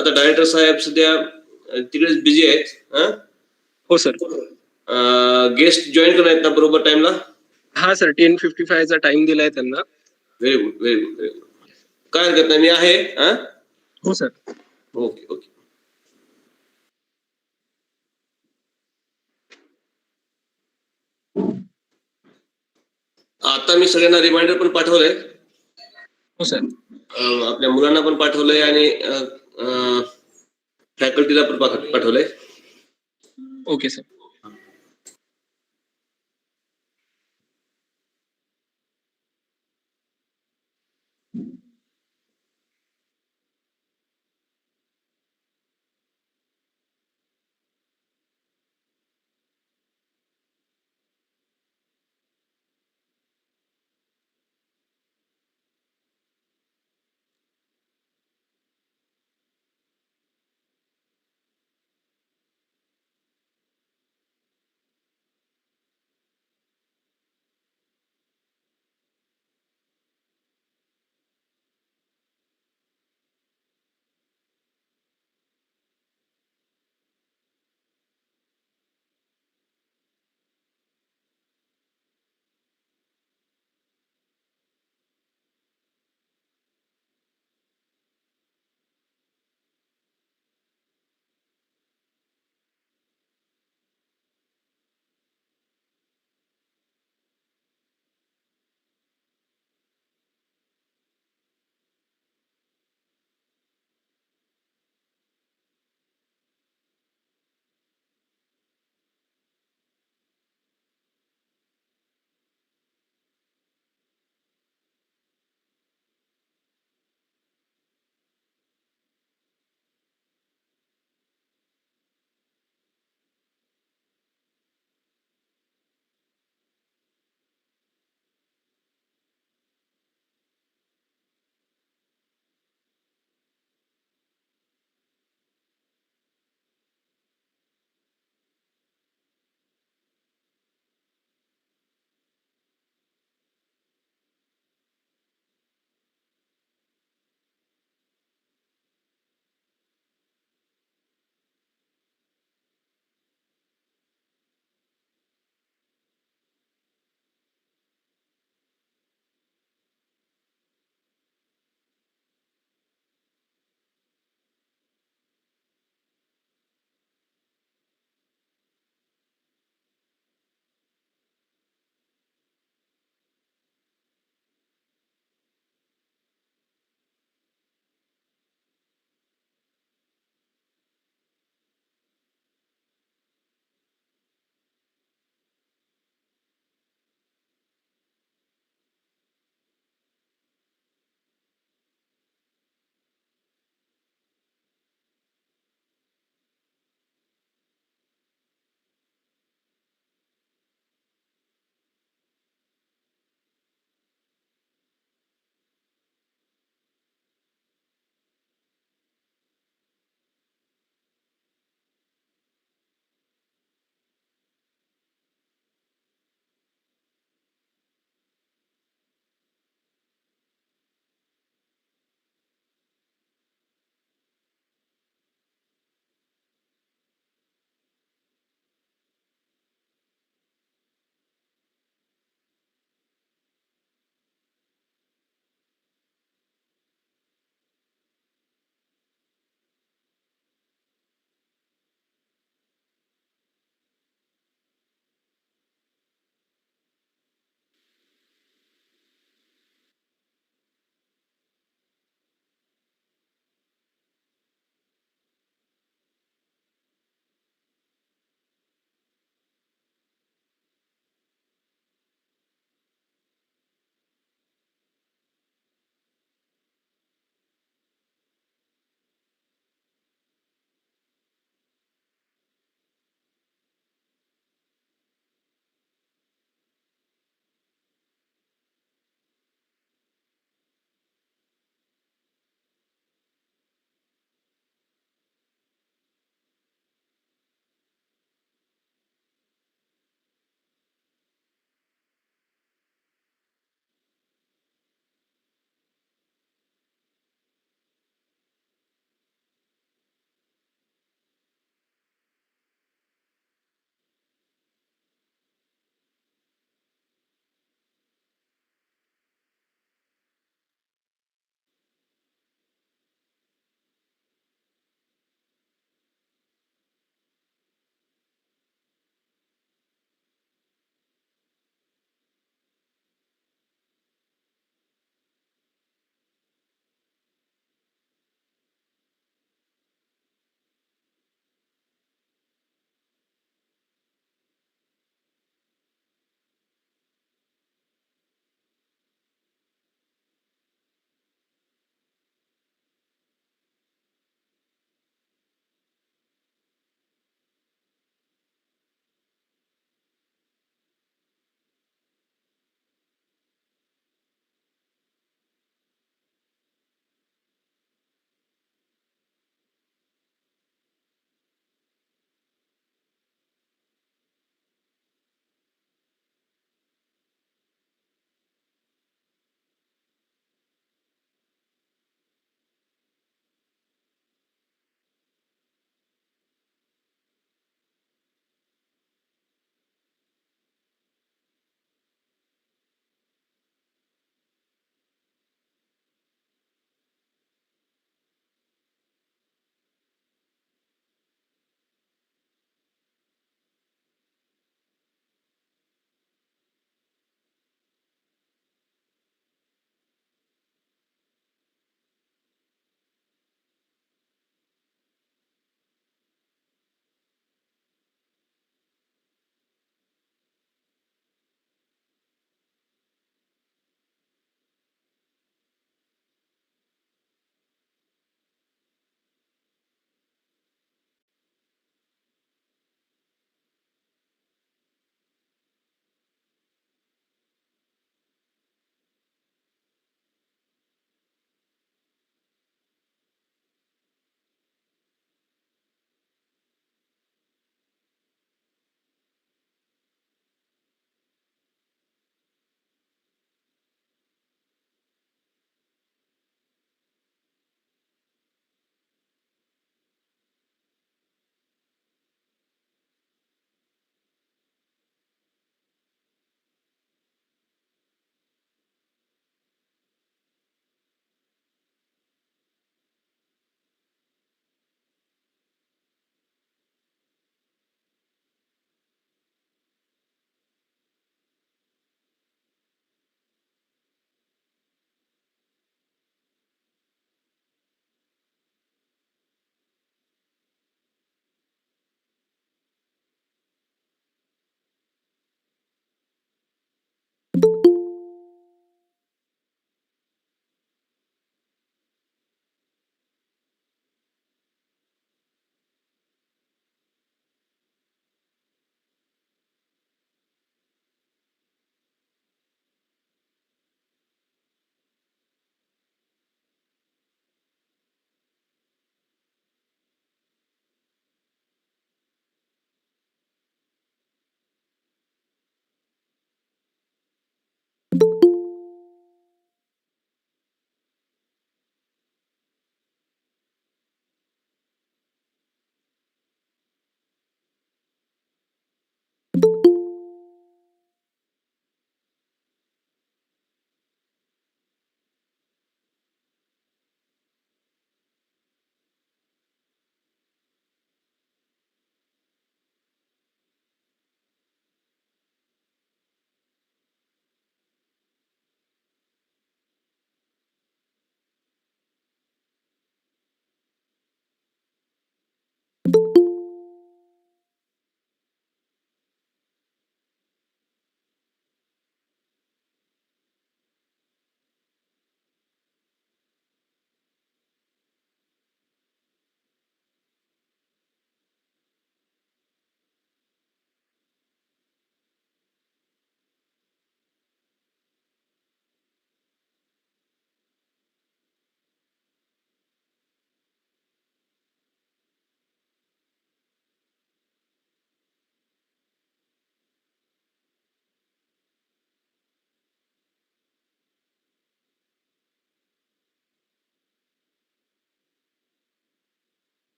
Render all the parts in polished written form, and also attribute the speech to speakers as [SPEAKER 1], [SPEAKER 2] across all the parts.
[SPEAKER 1] आता डायरेक्टर साहेब सध्या तिकडेच बिझी आहेत.
[SPEAKER 2] हो सर.
[SPEAKER 1] गेस्ट जॉईन करणार आहेत ना बरोबर टाइमला?
[SPEAKER 2] हा सर, 10:55 चा टाइम दिलाय त्यांना.
[SPEAKER 1] Very good very good very good. काय हरकत नाही, मी आहे.
[SPEAKER 2] हो सर.
[SPEAKER 1] Okay okay. आता मी सगळ्यांना रिमाइंडर पण पाठवलंय.
[SPEAKER 2] हो सर.
[SPEAKER 1] आपल्या मुलांना पण पाठवलंय आणि फॅकल्टीला पण पाठवलंय.
[SPEAKER 2] Okay sir.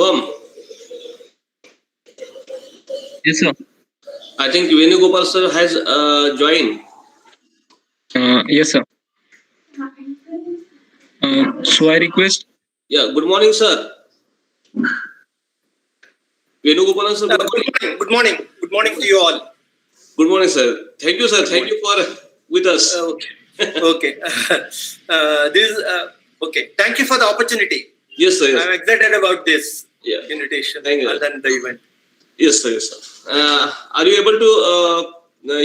[SPEAKER 1] Shubham,
[SPEAKER 2] Yes, sir.
[SPEAKER 1] I think Venugopal sir has joined.
[SPEAKER 2] Yes, sir. So I request.
[SPEAKER 1] Yeah, good morning, sir. Venugopalan sir, good morning.
[SPEAKER 3] Good morning. Good morning to you all.
[SPEAKER 1] Good morning, sir. Thank you, sir. Thank you for with us.
[SPEAKER 3] Okay. Okay. Thank you for the opportunity.
[SPEAKER 1] Yes, sir. Yes.
[SPEAKER 3] I'm excited about this
[SPEAKER 1] Yeah.
[SPEAKER 3] invitation
[SPEAKER 1] Thank you.
[SPEAKER 3] and then the event.
[SPEAKER 1] Yes, sir. Yes, sir. Are you able to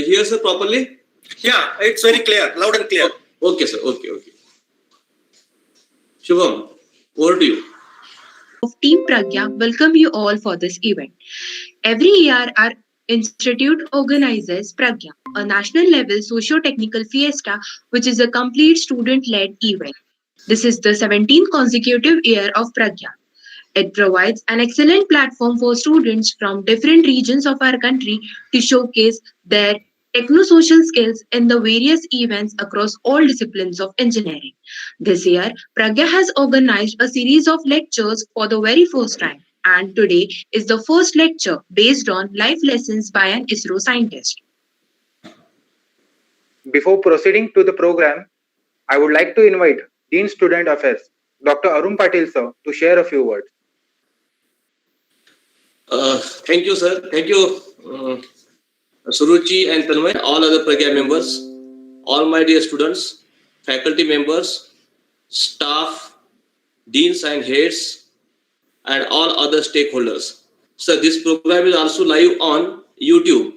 [SPEAKER 1] hear, sir, properly?
[SPEAKER 3] Yeah, it's very clear, loud and clear.
[SPEAKER 1] Okay, sir. Okay, okay. Shubham, over to you.
[SPEAKER 4] Of Team PRAGYAA welcome you all for this event. Every year, our institute organizes PRAGYAA, a national level socio-technical fiesta, which is a complete student-led event. This is the 17th consecutive year of PRAGYAA. It provides an excellent platform for students from different regions of our country to showcase their techno-social skills in the various events across all disciplines of engineering. This year, PRAGYAA has organized a series of lectures for the very first time, and today is the first lecture based on life lessons by an ISRO scientist.
[SPEAKER 5] Before proceeding to the program, I would like to invite Dean Student Affairs, Dr. Arun Patil sir, to share a few words.
[SPEAKER 1] Thank you, sir. Thank you, Suruchi and Tanmay, all other PRAGYAA members, all my dear students, faculty members, staff, deans and heads, and all other stakeholders. So this program is also live on YouTube,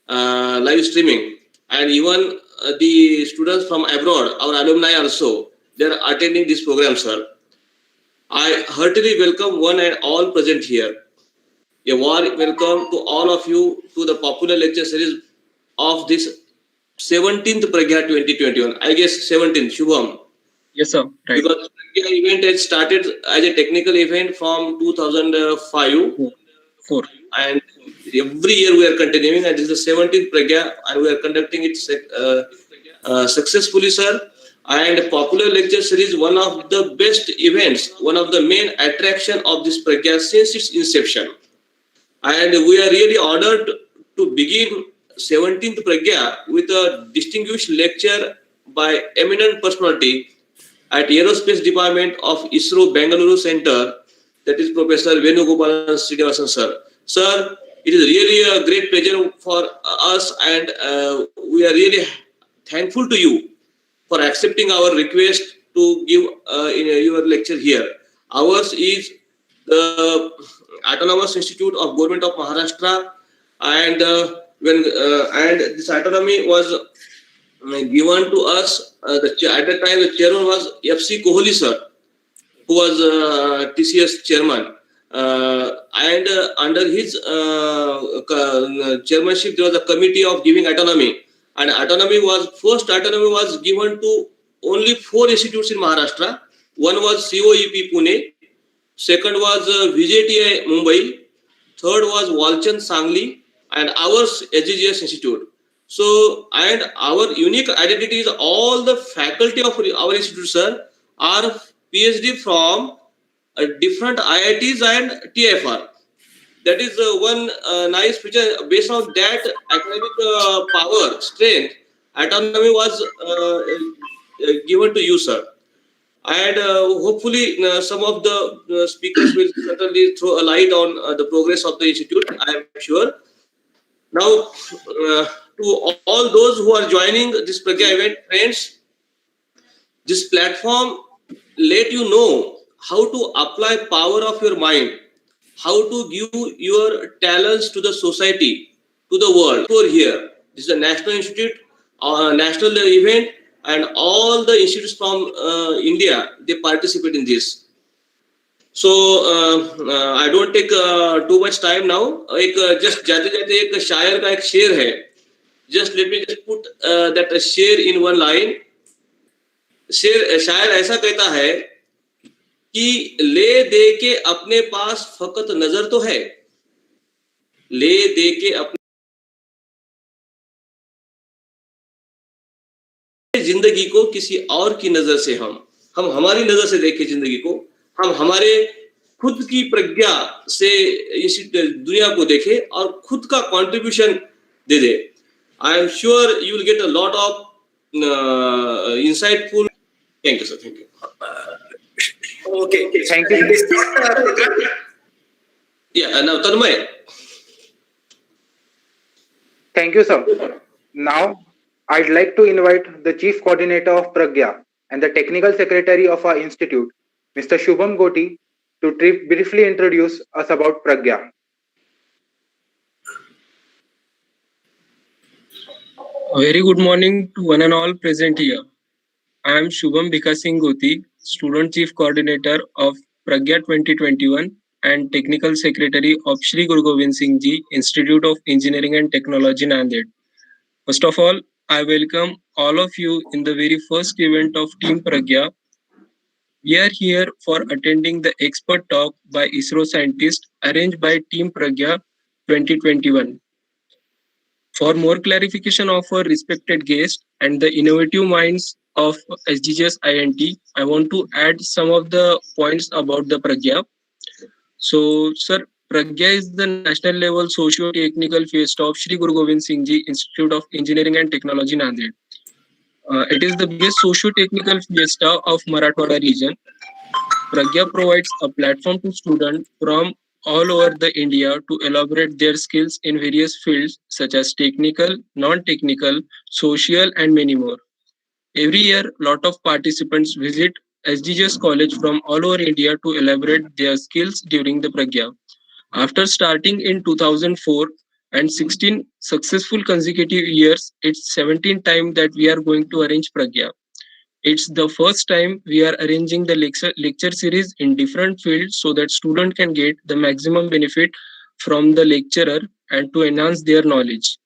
[SPEAKER 1] live streaming, and even the students from abroad, our alumni also, they are attending this program, sir. I heartily welcome one and all present here. A warm welcome to all of you to the popular lecture series of this 17th PRAGYAA 2021. I guess 17th, Shubham.
[SPEAKER 2] Yes, sir. Right.
[SPEAKER 1] Because PRAGYAA event has started as a technical event from 2005.
[SPEAKER 2] 4.
[SPEAKER 1] And every year we are continuing, and this is the 17th PRAGYAA, and we are conducting it successfully, sir. And popular lecture series, one of the best events, one of the main attraction of this PRAGYAA since its inception. And we are really honored to begin 17th PRAGYAA with a distinguished lecture by eminent personality at Aerospace Department of ISRO Bengaluru Center, that is Professor Venugopalan Sir. Sir, it is really a great pleasure for us, and we are really thankful to you for accepting our request to give your lecture here. Ours is the Autonomous Institute of Government of Maharashtra, and and this autonomy was given to us. At that time, the chairman was F.C. Kohli sir, who was TCS chairman. And under his chairmanship, there was a committee of giving autonomy. And first autonomy was given to only 4 institutes in Maharashtra. One was COEP Pune, second was VJTI Mumbai, third was Walchand Sangli, and ours SGGS Institute. So, and our unique identity is all the faculty of our institute, sir, are PhD from different IITs and TFR. That is one nice feature. Based on that academic power, strength, autonomy was given to you, sir. And hopefully some of the speakers will certainly throw a light on the progress of the institute, I am sure. Now, to all those who are joining this PRAGYAA event, friends, this platform let you know how to apply power of your mind, how to give your talents to the society, to the world. For here, this is a national institute, national event, and all the institutes from India, they participate in this. So I don't take too much time now. Just जाते जाते एक शायर का एक शेर है. Just let me just put that शेर in one line. शायर ऐसा कहता है कि ले दे के अपने पास फकत नजर तो है, ले दे के अपने जिंदगी को किसी और की नजर से हम हमारी नजर से देखें जिंदगी को, हम हमारे खुद की प्रज्ञा से इस दुनिया को देखे और खुद का contribution they they. I am sure you will get a lot of insightful. Thank you, sir. Thank you.
[SPEAKER 3] Okay.
[SPEAKER 5] Thank you.
[SPEAKER 3] Is this program?
[SPEAKER 1] Yeah, now Tanmay.
[SPEAKER 5] Thank you, sir. Now, I'd like to invite the Chief Coordinator of PRAGYAA and the Technical Secretary of our institute, Mr. Shubham Goti, to briefly introduce us about PRAGYAA.
[SPEAKER 2] A very good morning to one and all present here. I am Shubham Singh Goti, Student Chief Coordinator of PRAGYAA 2021 and Technical Secretary of Shri Guru Gobind Singh Ji Institute of Engineering and Technology, Nanded. First of all, I welcome all of you in the very first event of Team PRAGYAA. We are here for attending the expert talk by ISRO scientists arranged by Team PRAGYAA 2021. For more clarification of our respected guest and the innovative minds of SGGS INT, I want to add some of the points about the PRAGYAA. So, sir, PRAGYAA is the national level socio-technical fiesta of Shri Guru Gobind Singh Ji Institute of Engineering and Technology, Nanded. It is the biggest socio-technical fiesta of Marathwada region. PRAGYAA provides a platform to students from all over the India to elaborate their skills in various fields such as technical, non-technical, social, and many more. Every year, lot of participants visit SGGS college from all over India to elaborate their skills during the PRAGYAA. After starting in 2004 and 16 successful consecutive years, it's 17th time that we are going to arrange PRAGYAA. It's the first time we are arranging the lecture series in different fields so that student can get the maximum benefit from the lecturer and to enhance their knowledge.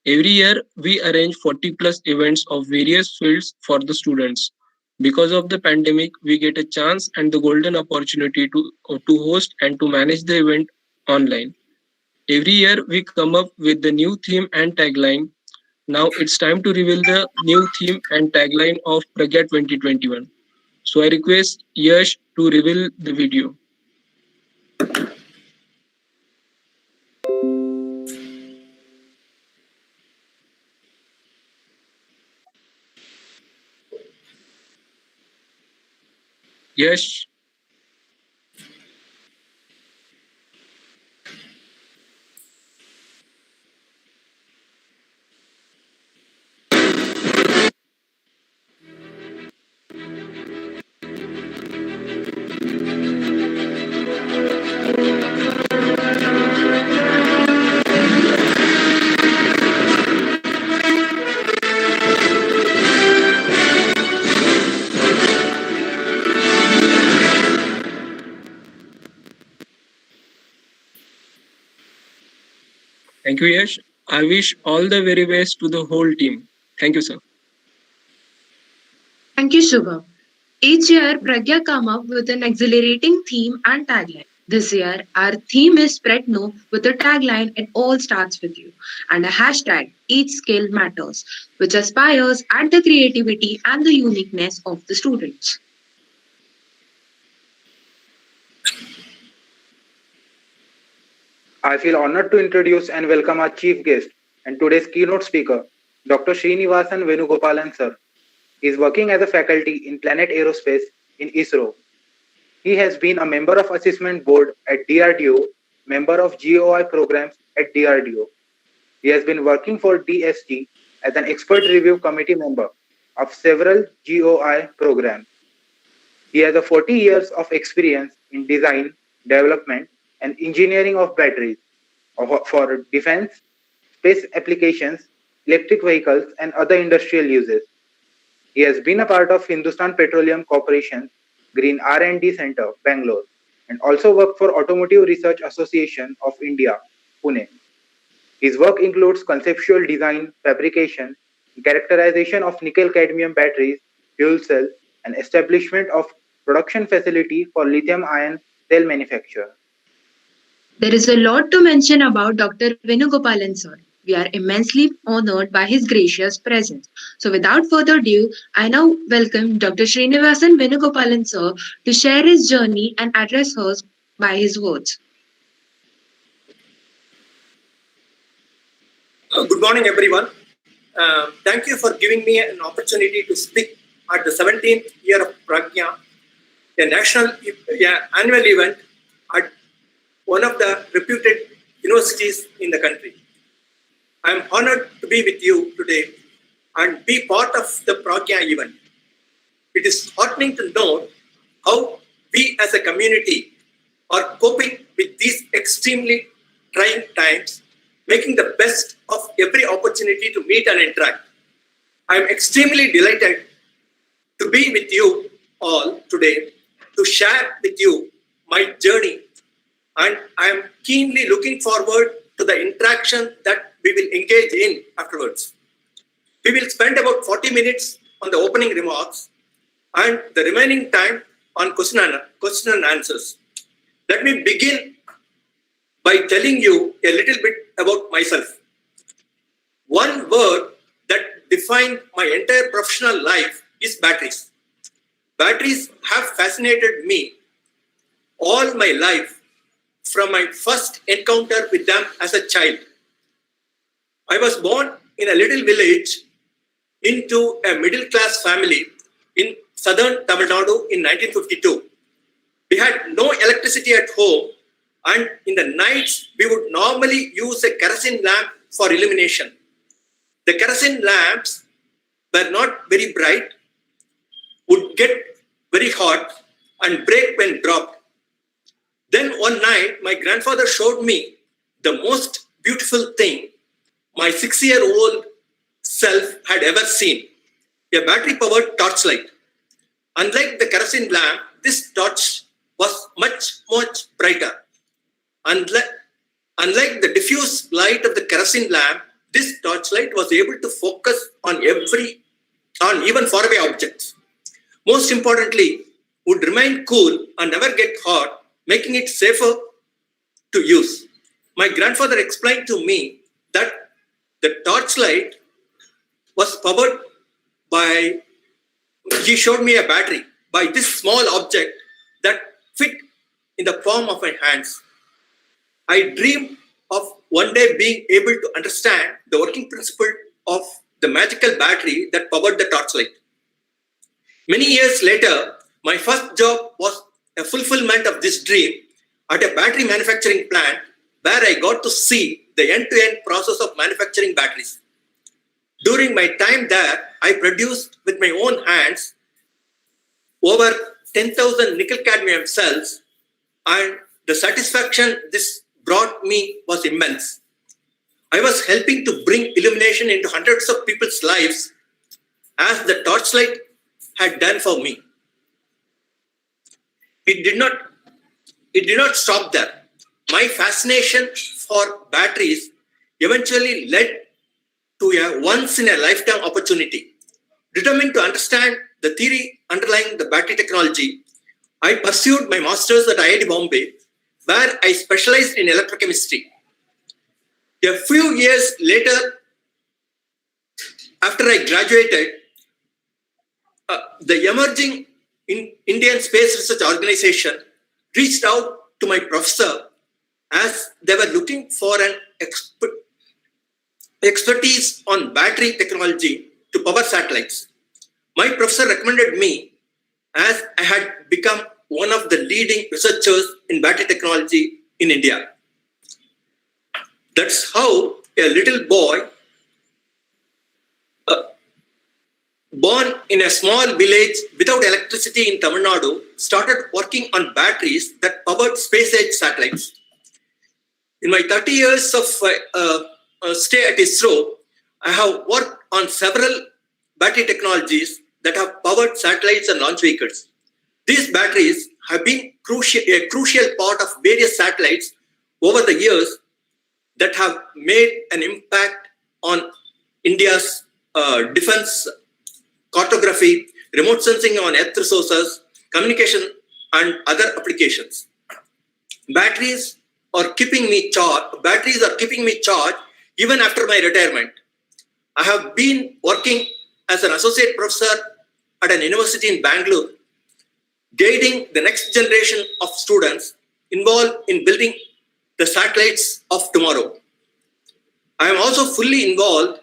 [SPEAKER 2] Every year, we arrange 40 plus events of various fields for the students. Because of the pandemic, we get a chance and the golden opportunity to host and to manage the event online. Every year, we come up with the new theme and tagline. Now it's time to reveal the new theme and tagline of PRAGYAA 2021. So I request Yash to reveal the video. Yash. Thank you, Yash. I wish all the very best to the whole team. Thank you, sir.
[SPEAKER 4] Thank you, Shubham. Each year, Pragya come up with an exhilarating theme and tagline. This year, our theme is Spread No with a tagline It All Starts With You and a hashtag Each Skill Matters, which aspires at the creativity and the uniqueness of the students.
[SPEAKER 5] I feel honored to introduce and welcome our chief guest and today's keynote speaker, Dr. Srinivasan Venugopalan Sir. He is working as a faculty in Planet Aerospace in ISRO. He has been a member of assessment board at DRDO, member of GOI programs at DRDO. He has been working for DSG as an expert review committee member of several GOI programs. He has 40 years of experience in design, development, and engineering of batteries for defense, space applications, electric vehicles, and other industrial uses. He has been a part of Hindustan Petroleum Corporation's Green R&D Center, Bangalore, and also worked for Automotive Research Association of India, Pune. His work includes conceptual design, fabrication, characterization of nickel-cadmium batteries, fuel cells, and establishment of production facility for lithium-ion cell manufacture.
[SPEAKER 4] There is a lot to mention about Dr. Venugopalan sir. We are immensely honored by his gracious presence. So without further ado, I now welcome Dr. Srinivasan Venugopalan sir to share his journey and address by his words.
[SPEAKER 3] Good morning, everyone. Thank you for giving me an opportunity to speak at the 17th year of PRAGYAA, a national annual event at one of the reputed universities in the country. I am honored to be with you today and be part of the PRAGYAA event. It is heartening to know how we as a community are coping with these extremely trying times, making the best of every opportunity to meet and interact. I am extremely delighted to be with you all today to share with you my journey, and I am keenly looking forward to the interaction that we will engage in afterwards. We will spend about 40 minutes on the opening remarks and the remaining time on question and answers. Let me begin by telling you a little bit about myself. One word that defined my entire professional life is batteries. Batteries have fascinated me all my life from my first encounter with them as a child. I was born in a little village into a middle-class family in southern Tamil Nadu in 1952. We had no electricity at home, and in the nights we would normally use a kerosene lamp for illumination. The kerosene lamps were not very bright, would get very hot and break when dropped. Then one night my grandfather showed me the most beautiful thing my 6-year-old self had ever seen: a battery-powered torchlight. Unlike the kerosene lamp, this torch was much brighter. Unlike the diffuse light of the kerosene lamp, this torchlight was able to focus on even faraway objects. Most importantly, would remain cool and never get hot, making it safer to use. My grandfather explained to me that the torchlight was powered by, he showed me a battery, by this small object that fit in the palm of my hands. I dreamed of one day being able to understand the working principle of the magical battery that powered the torchlight. Many years later, my first job was a fulfillment of this dream at a battery manufacturing plant where I got to see the end-to-end process of manufacturing batteries. During my time there, I produced with my own hands over 10,000 nickel-cadmium cells, and the satisfaction this brought me was immense. I was helping to bring illumination into hundreds of people's lives as the torchlight had done for me. It did not stop there. My fascination for batteries eventually led to a once-in-a-lifetime opportunity. Determined to understand the theory underlying the battery technology, I pursued my master's at IIT Bombay, where I specialized in electrochemistry. A few years later, after I graduated, the emerging Indian Space Research Organization reached out to my professor as they were looking for an expertise on battery technology to power satellites. My professor recommended me as I had become one of the leading researchers in battery technology in India. That's how a little boy born in a small village without electricity in Tamil Nadu started working on batteries that powered space-age satellites. In my 30 years of stay at ISRO, I have worked on several battery technologies that have powered satellites and launch vehicles. These batteries have been a crucial part of various satellites over the years that have made an impact on India's defense, cartography, remote sensing on Earth resources, communication, and other applications. Batteries are keeping me charged even after my retirement. I have been working as an associate professor at an university in Bangalore, guiding the next generation of students involved in building the satellites of tomorrow. I am also fully involved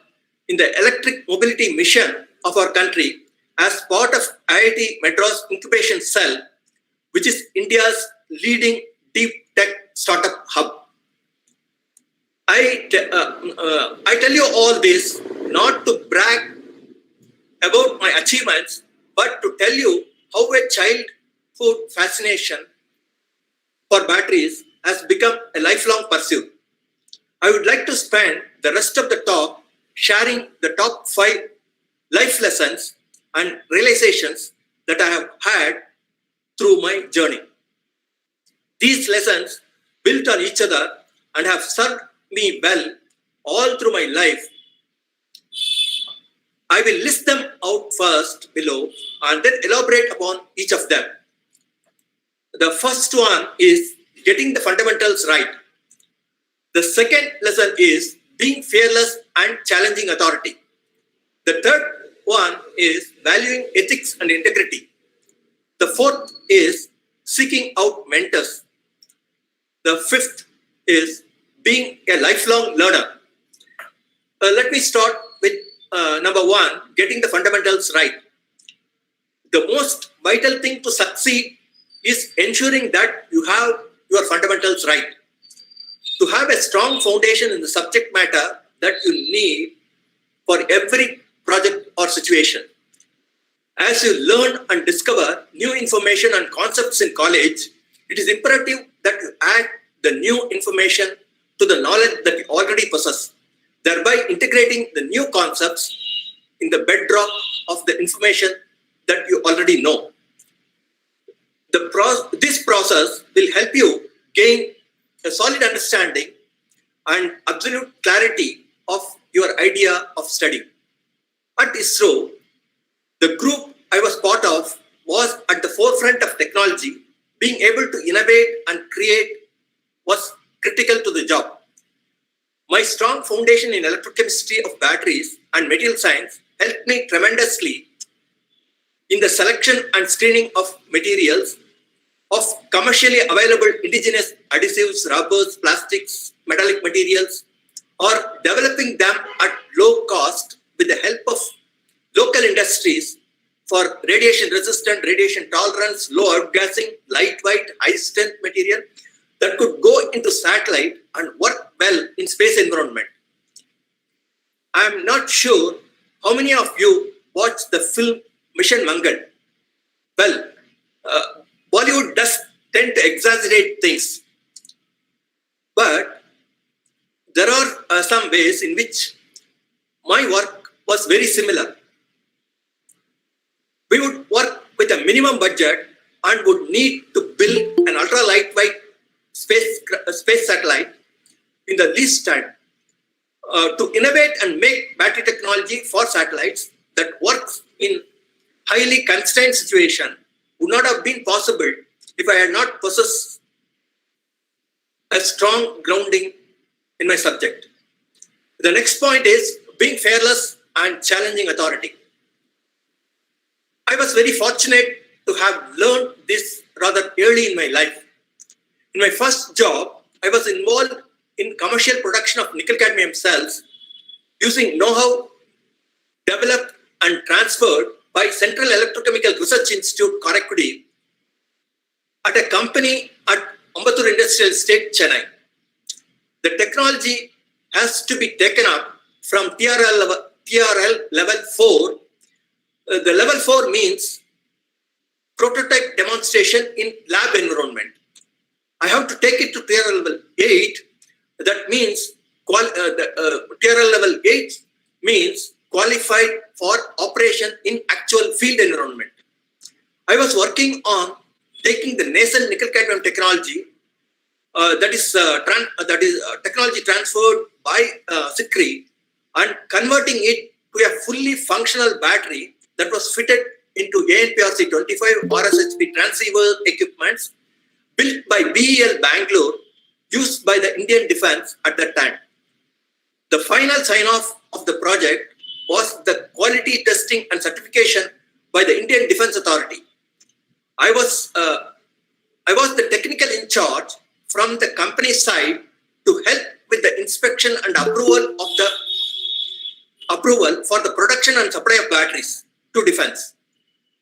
[SPEAKER 3] in the electric mobility mission of our country as part of IIT Madras Incubation Cell, which is India's leading deep tech startup hub. I tell you all this not to brag about my achievements, but to tell you how a childhood fascination for batteries has become a lifelong pursuit. I would like to spend the rest of the talk sharing the top 5 life lessons and realizations that I have had through my journey. These lessons built on each other and have served me well all through my life. I will list them out first below and then elaborate upon each of them. The first one is getting the fundamentals right. The second lesson is being fearless and challenging authority. The third one is valuing ethics and integrity. The fourth is seeking out mentors. The fifth is being a lifelong learner. Let me start with number 1, getting the fundamentals right. The most vital thing to succeed is ensuring that you have your fundamentals right. To have a strong foundation in the subject matter that you need for every project or situation. As you learn and discover new information and concepts in college, it is imperative that you add the new information to the knowledge that you already possess, thereby integrating the new concepts in the bedrock of the information that you already know. This process will help you gain a solid understanding and absolute clarity of your idea of study. At ISRO, the group I was part of was at the forefront of technology. Being able to innovate and create was critical to the job. My strong foundation in electrochemistry of batteries and material science helped me tremendously in the selection and screening of materials, of commercially available indigenous adhesives, rubbers, plastics, metallic materials, or developing them at low cost with the help of local industries for radiation resistant, radiation tolerance, low outgassing, lightweight, high strength material that could go into satellite and work well in space environment. I am not sure how many of you watched the film Mission Mangal. Well, Bollywood does tend to exaggerate things, but there are some ways in which my work was very similar. We would work with a minimum budget and would need to build an ultra lightweight space satellite in the least time. To innovate and make battery technology for satellites that works in highly constrained situation would not have been possible if I had not possessed a strong grounding in my subject. The next point is being fearless and challenging authority. I was very fortunate to have learned this rather early in my life. In my first job, I was involved in commercial production of nickel cadmium cells using know-how developed and transferred by Central Electrochemical Research Institute, Karaikudi, at a company at Ambattur Industrial Estate, Chennai. The technology has to be taken up from TRL level 4. The level 4 means prototype demonstration in lab environment. I have to take it to TRL level 8. That means TRL level 8 means qualified for operation in actual field environment. I was working on taking the nascent nickel cadmium technology that is technology transferred by SGGS and converting it to a fully functional battery that was fitted into ANPRC-25 RSHP transceiver equipments built by BEL Bangalore, used by the Indian Defence at that time. The final sign-off of the project was the quality testing and certification by the Indian Defence Authority. I was I was the technical in charge from the company side to help with the inspection and approval for the production and supply of batteries to defense.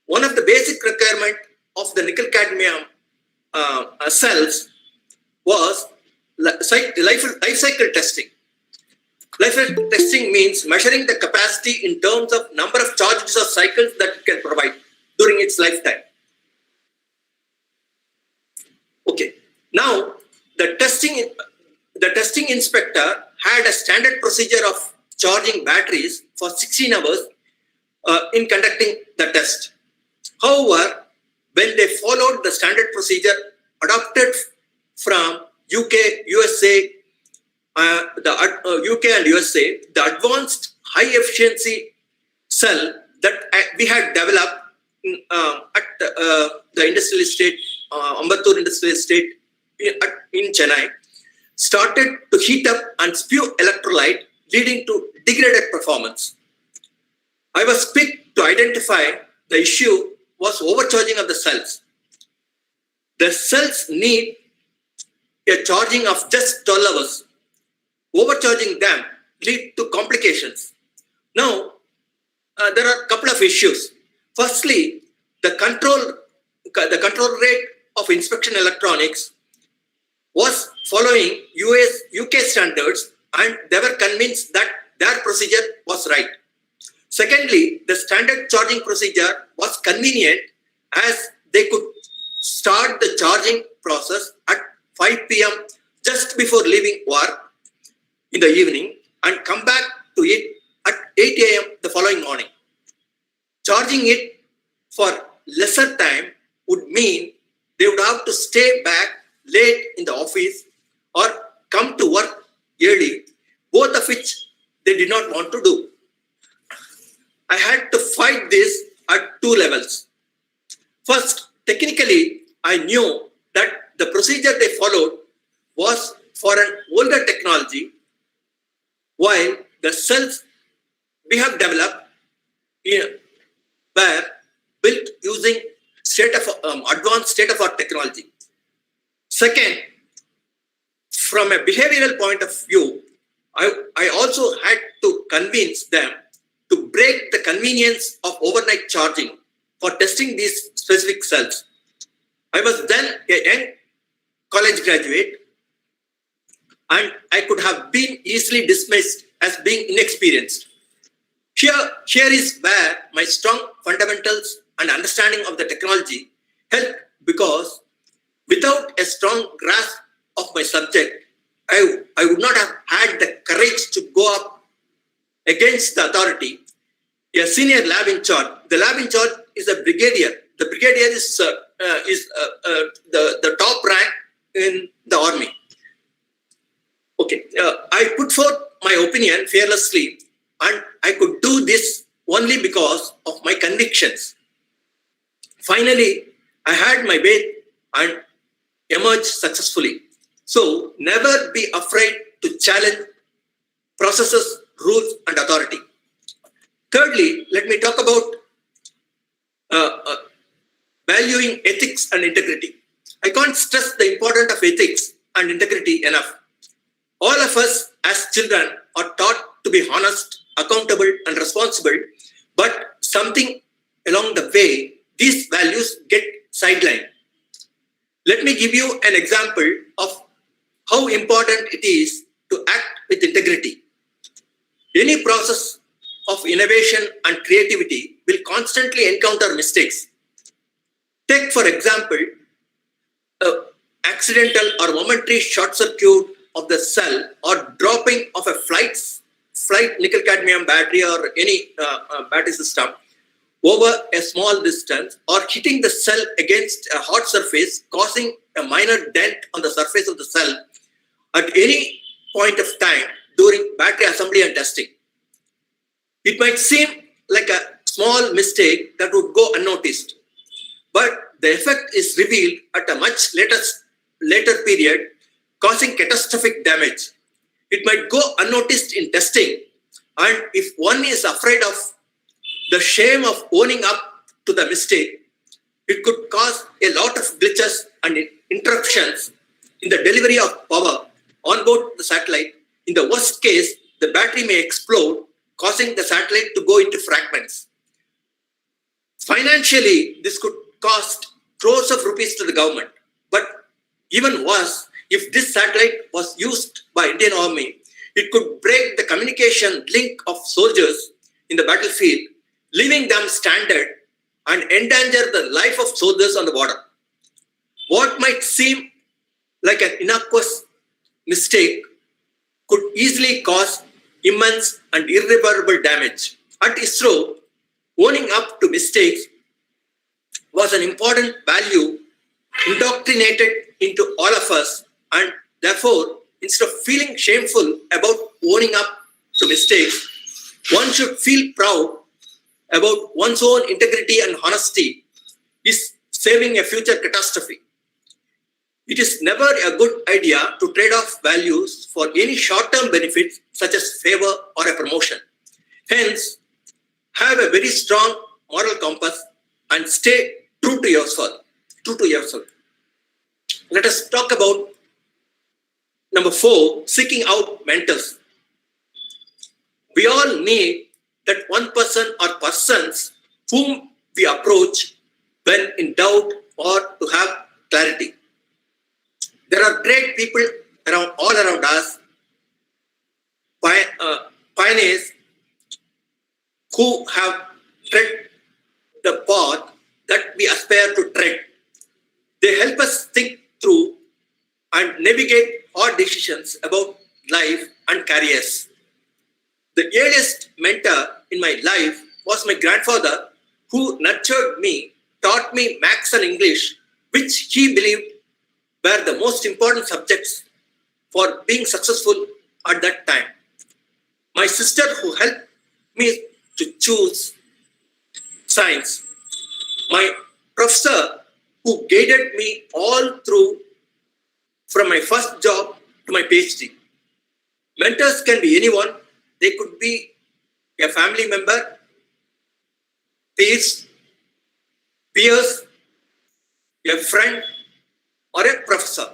[SPEAKER 3] One of the basic requirement of the nickel cadmium cells was life cycle testing. Life cycle testing means measuring the capacity in terms of number of charges or cycles that it can provide during its lifetime. Okay. Now, the testing inspector had a standard procedure of charging batteries for 16 hours in conducting the test. However, when they followed the standard procedure adopted from UK, USA, UK and USA, the advanced high efficiency cell that we had developed at the industrial estate, Ambattur industrial estate in Chennai, started to heat up and spew electrolyte, leading to degraded performance. I was quick to identify the issue was overcharging of the cells. The cells need a charging of just 12 hours. Overcharging them lead to complications. Now, there are a couple of issues. Firstly, the control rate of inspection electronics was following UK standards, and they were convinced that their procedure was right. Secondly, the standard charging procedure was convenient as they could start the charging process at 5 p.m. just before leaving work in the evening and come back to it at 8 a.m. the following morning. Charging it for lesser time would mean they would have to stay back late in the office or come to work early, both of which they did not want to do. I had to fight this at two levels. First, technically, I knew that the procedure they followed was for an older technology, while the cells we have developed were built using advanced state-of-art technology. Second, from a behavioral point of view, I also had to convince them to break the convenience of overnight charging for testing these specific cells. I was then a young college graduate, and I could have been easily dismissed as being inexperienced. Here is where my strong fundamentals and understanding of the technology helped, because without a strong grasp of my subject, I would not have had the courage to go up against the authority, a senior lab in charge. The lab in charge is a brigadier. The brigadier is the top rank in the army. Okay, I put forth my opinion fearlessly, and I could do this only because of my convictions. Finally, I had my way and emerged successfully. So never be afraid to challenge processes, rules, and authority. Thirdly, let me talk about valuing ethics and integrity. I can't stress the importance of ethics and integrity enough. All of us as children are taught to be honest, accountable, and responsible, but something along the way, these values get sidelined. Let me give you an example of how important it is to act with integrity. Any process of innovation and creativity will constantly encounter mistakes. Take, for example, accidental or momentary short circuit of the cell, or dropping of a flight nickel cadmium battery or any battery system over a small distance, or hitting the cell against a hot surface, causing a minor dent on the surface of the cell at any point of time during battery assembly and testing. It might seem like a small mistake that would go unnoticed, but the effect is revealed at a much later period, causing catastrophic damage. It might go unnoticed in testing, and if one is afraid of the shame of owning up to the mistake, it could cause a lot of glitches and interruptions in the delivery of power on board the satellite. In the worst case, the battery may explode, causing the satellite to go into fragments. Financially, this could cost crores of rupees to the government. But even worse, if this satellite was used by Indian Army, it could break the communication link of soldiers in the battlefield, leaving them stranded and endanger the life of soldiers on the border. What might seem like an innocuous mistake could easily cause immense and irreparable damage. At ISRO, owning up to mistakes was an important value indoctrinated into all of us, and therefore, instead of feeling shameful about owning up to mistakes, one should feel proud about one's own integrity and honesty is saving a future catastrophe. It is never a good idea to trade off values for any short-term benefits such as favor or a promotion. Hence, have a very strong moral compass and stay true to yourself. Let us talk about number 4, seeking out mentors. We all need that one person or persons whom we approach when in doubt or to have clarity. There are great people all around us, pioneers who have tread the path that we aspire to tread. They help us think through and navigate hard decisions about life and careers. The earliest mentor in my life was my grandfather, who nurtured me, taught me maths and English, which he believed were the most important subjects for being successful at that time. My sister, who helped me to choose science. My professor, who guided me all through from my first job to my PhD. Mentors can be anyone. They could be a family member, peers, a friend, or a professor.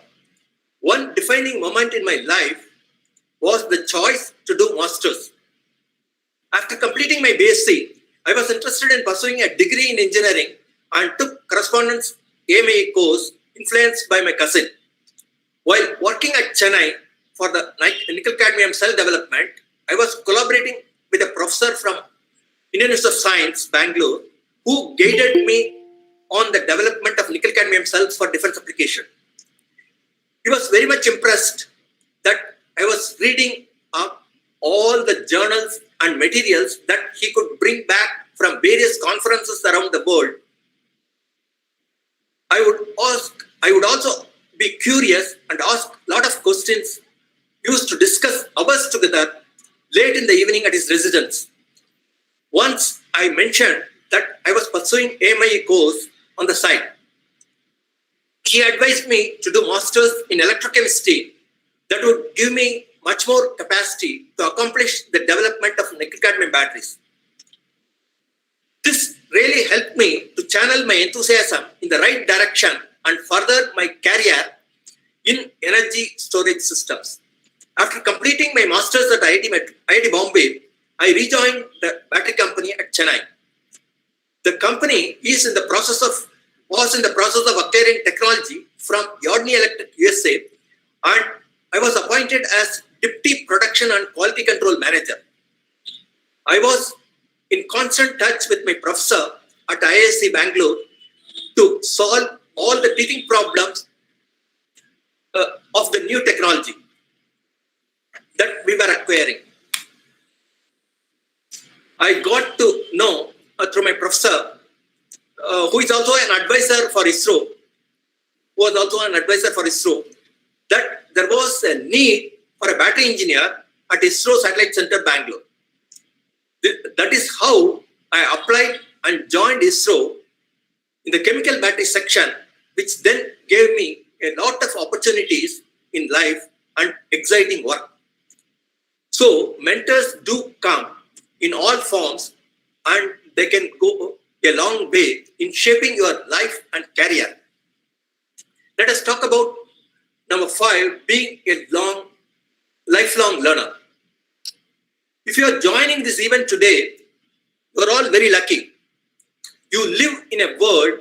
[SPEAKER 3] One defining moment in my life was the choice to do masters. After completing my BSc, I was interested in pursuing a degree in engineering and took correspondence MA course influenced by my cousin. While working at Chennai for the nickel cadmium cell development, I was collaborating with a professor from Indian Institute of Science, Bangalore, who guided me on the development of nickel cadmium cells for defense application. He was very much impressed that I was reading up all the journals and materials that he could bring back from various conferences around the world. I would also be curious and ask a lot of questions, used to discuss hours together late in the evening at his residence. Once I mentioned that I was pursuing AMIE course on the side. He advised me to do masters in electrochemistry that would give me much more capacity to accomplish the development of nickel cadmium batteries. This really helped me to channel my enthusiasm in the right direction and further my career in energy storage systems. After completing my masters at IIT Bombay, I rejoined the battery company at Chennai. The company was in the process of acquiring technology from Yardney Electric USA, and I was appointed as Deputy Production and Quality Control Manager. I was in constant touch with my professor at IISc Bangalore to solve all the teething problems of the new technology that we were acquiring. I got to know through my professor, who is also an advisor for ISRO, that there was a need for a battery engineer at ISRO Satellite Center, Bangalore. That is how I applied and joined ISRO in the chemical battery section, which then gave me a lot of opportunities in life and exciting work. So mentors do come in all forms, and they can go a long way in shaping your life and career. let us talk about number 5, being a lifelong learner. If you are joining this event today, you are all very lucky. You live in a world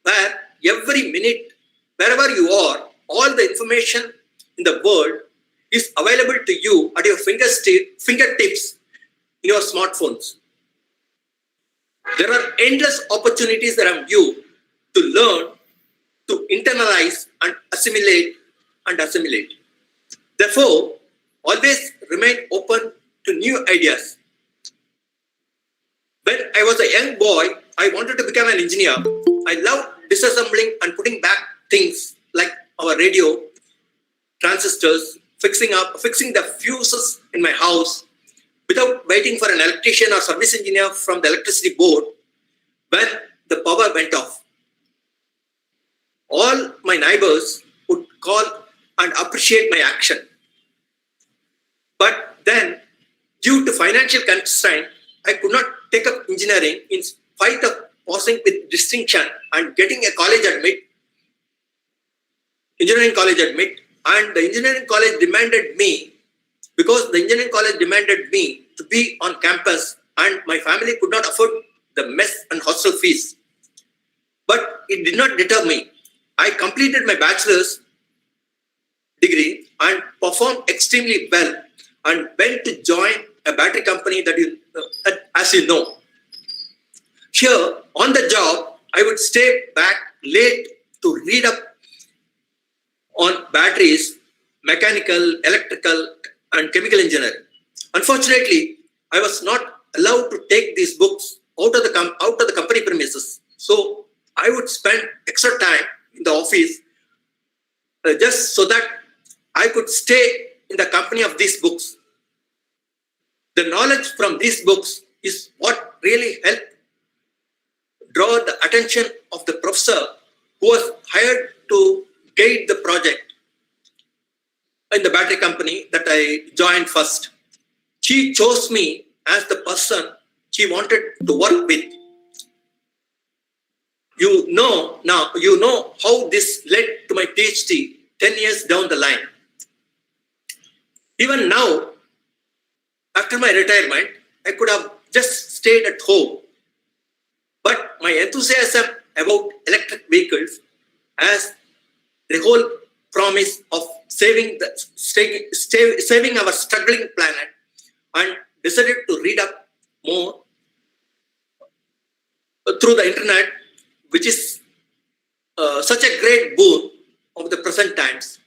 [SPEAKER 3] where every minute, wherever you are, all the information in the world is available to you at your fingertips in your smartphones. There are endless opportunities around you to learn, to internalize and assimilate. Therefore, always remain open to new ideas. When I was a young boy, I wanted to become an engineer. I loved disassembling and putting back things like our radio, transistors, fixing the fuses in my house without waiting for an electrician or service engineer from the electricity board when the power went off. All my neighbors would call and appreciate my action. But then, due to financial constraint, I could not take up engineering in spite of passing with distinction and getting a engineering college admit, and the engineering college demanded me to be on campus, and my family could not afford the mess and hostel fees. But it did not deter me. I completed my bachelor's degree and performed extremely well and went to join a battery company as you know. Here, on the job, I would stay back late to read up on batteries, mechanical, electrical, and chemical engineering. Unfortunately, I was not allowed to take these books out of the company premises. So I would spend extra time in the office just so that I could stay in the company of these books. The knowledge from these books is what really helped draw the attention of the professor who was hired to guide the project in the battery company that I joined first. She chose me as the person she wanted to work with. You know how this led to my PhD 10 years down the line. Even now, after my retirement, I could have just stayed at home. But my enthusiasm about electric vehicles has the whole promise of saving our struggling planet, and decided to read up more through the internet, which is such a great boon of the present times.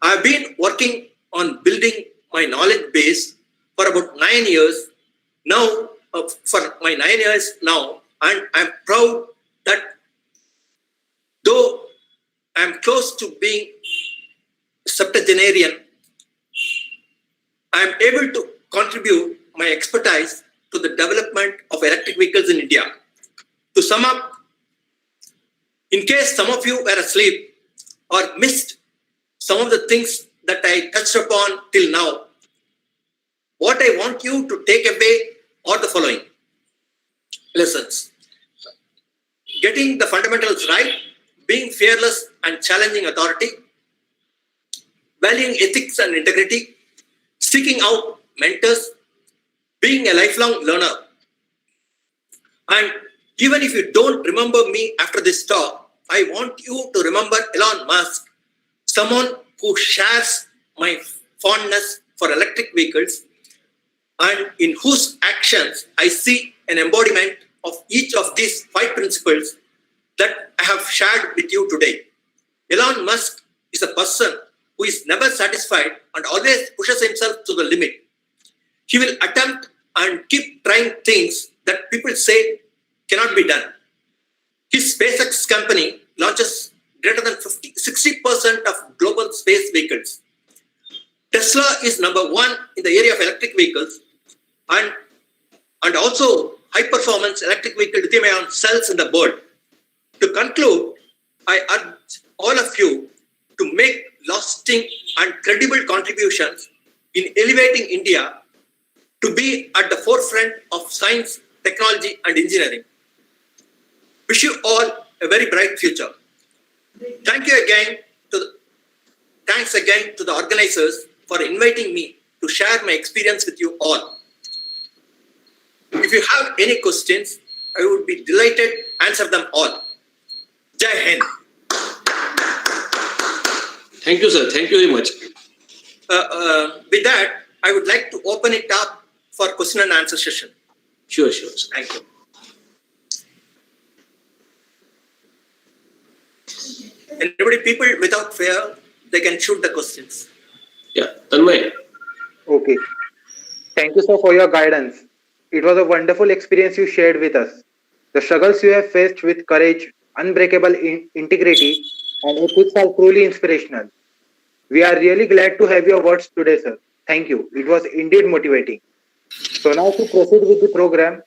[SPEAKER 3] I've been working on building my knowledge base for about 9 years now, and I'm proud that though I'm close to being septuagenarian, I'm able to contribute my expertise to the development of electric vehicles in India. To sum up, in case some of you were asleep or missed some of the things that I touched upon till now, what I want you to take away are the following lessons. Getting the fundamentals right, being fearless and challenging authority, valuing ethics and integrity, seeking out mentors, being a lifelong learner. And even if you don't remember me after this talk, I want you to remember Elon Musk, someone who shares my fondness for electric vehicles and in whose actions I see an embodiment of each of these 5 principles that I have shared with you today. Elon Musk is a person who is never satisfied and always pushes himself to the limit. He will attempt and keep trying things that people say cannot be done. His SpaceX company launches greater than 60% of global space vehicles. Tesla is number 1 in the area of electric vehicles and also high-performance electric vehicle lithium-ion cells in the world. To conclude, I urge all of you to make lasting and credible contributions in elevating India to be at the forefront of science, technology, and engineering. Wish you all a very bright future. Thanks again to the organizers for inviting me to share my experience with you all. If you have any questions, I would be delighted to answer them all. Jai Hind.
[SPEAKER 1] Thank you, sir. Thank you very much.
[SPEAKER 3] With that, I would like to open it up for question and answer session.
[SPEAKER 1] Sure, sure, sir.
[SPEAKER 3] Thank you. Anybody, people without fear, they can shoot the questions.
[SPEAKER 1] Yeah, Tanmay.
[SPEAKER 5] Okay. Thank you, sir, for your guidance. It was a wonderful experience you shared with us. The struggles you have faced with courage, unbreakable integrity, and ethics are truly inspirational. We are really glad to have your words today, sir. Thank you. It was indeed motivating. So now to proceed with the program,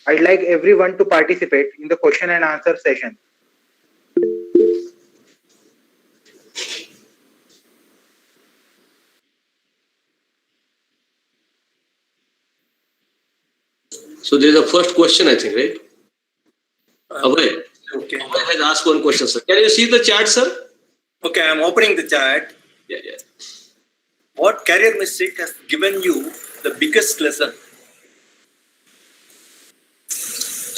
[SPEAKER 5] I'd like everyone to participate in the question and answer session.
[SPEAKER 1] So there's a first question, I think, right? Abhay.
[SPEAKER 3] Okay.
[SPEAKER 1] Abhay has asked one question, sir. Can you see the chat, sir?
[SPEAKER 3] Okay, I'm opening the chat.
[SPEAKER 1] Yeah, yeah.
[SPEAKER 3] What career mistake has given you the biggest lesson?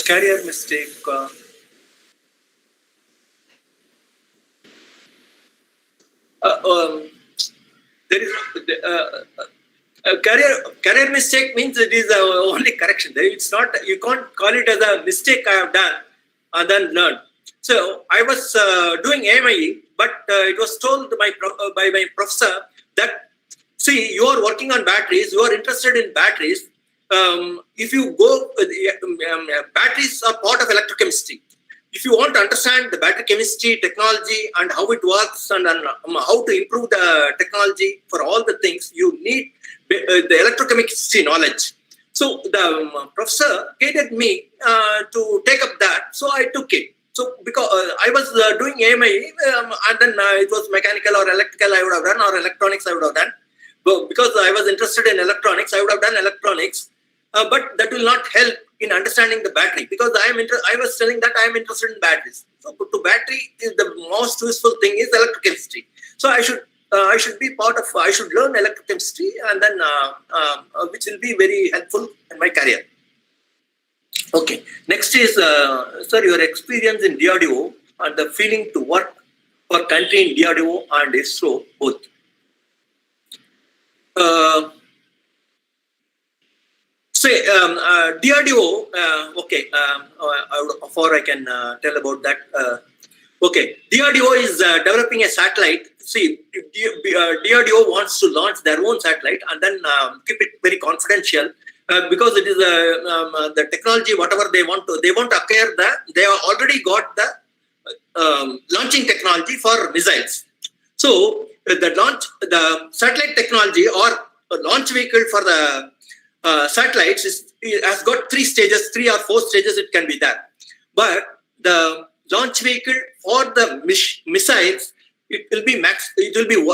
[SPEAKER 3] Career mistake. There is career mistake means it is only correction. It's not, you can't call it as a mistake I have done and then learn. So I was doing AMIE, but it was told by my professor that, see, you are working on batteries, you are interested in batteries. If you go, batteries are part of electrochemistry. If you want to understand the battery chemistry, technology, and how it works, and how to improve the technology for all the things, you need the electrochemistry knowledge. So the professor guided me to take up that. So I took it. So because I was doing AMI, and then it was mechanical or electrical I would have done, or electronics I would have done. But because I was interested in electronics, I would have done electronics. But that will not help in understanding the battery, because I was telling that I am interested in batteries. So to battery, is the most useful thing is electrochemistry. So I should be part of. I should learn electrochemistry, and then which will be very helpful in my career. Okay. Next is sir, your experience in DRDO and the feeling to work for country in DRDO and ISRO both. Say DRDO. Okay. I can tell about that. Okay, DRDO is developing a satellite. See, DRDO wants to launch their own satellite and then keep it very confidential because it is the technology, whatever they want to acquire they have already got the launching technology for missiles. So the satellite technology or launch vehicle for the satellites has got 3 stages, 3 or 4 stages it can be there. But the launch vehicle for the missiles, it will be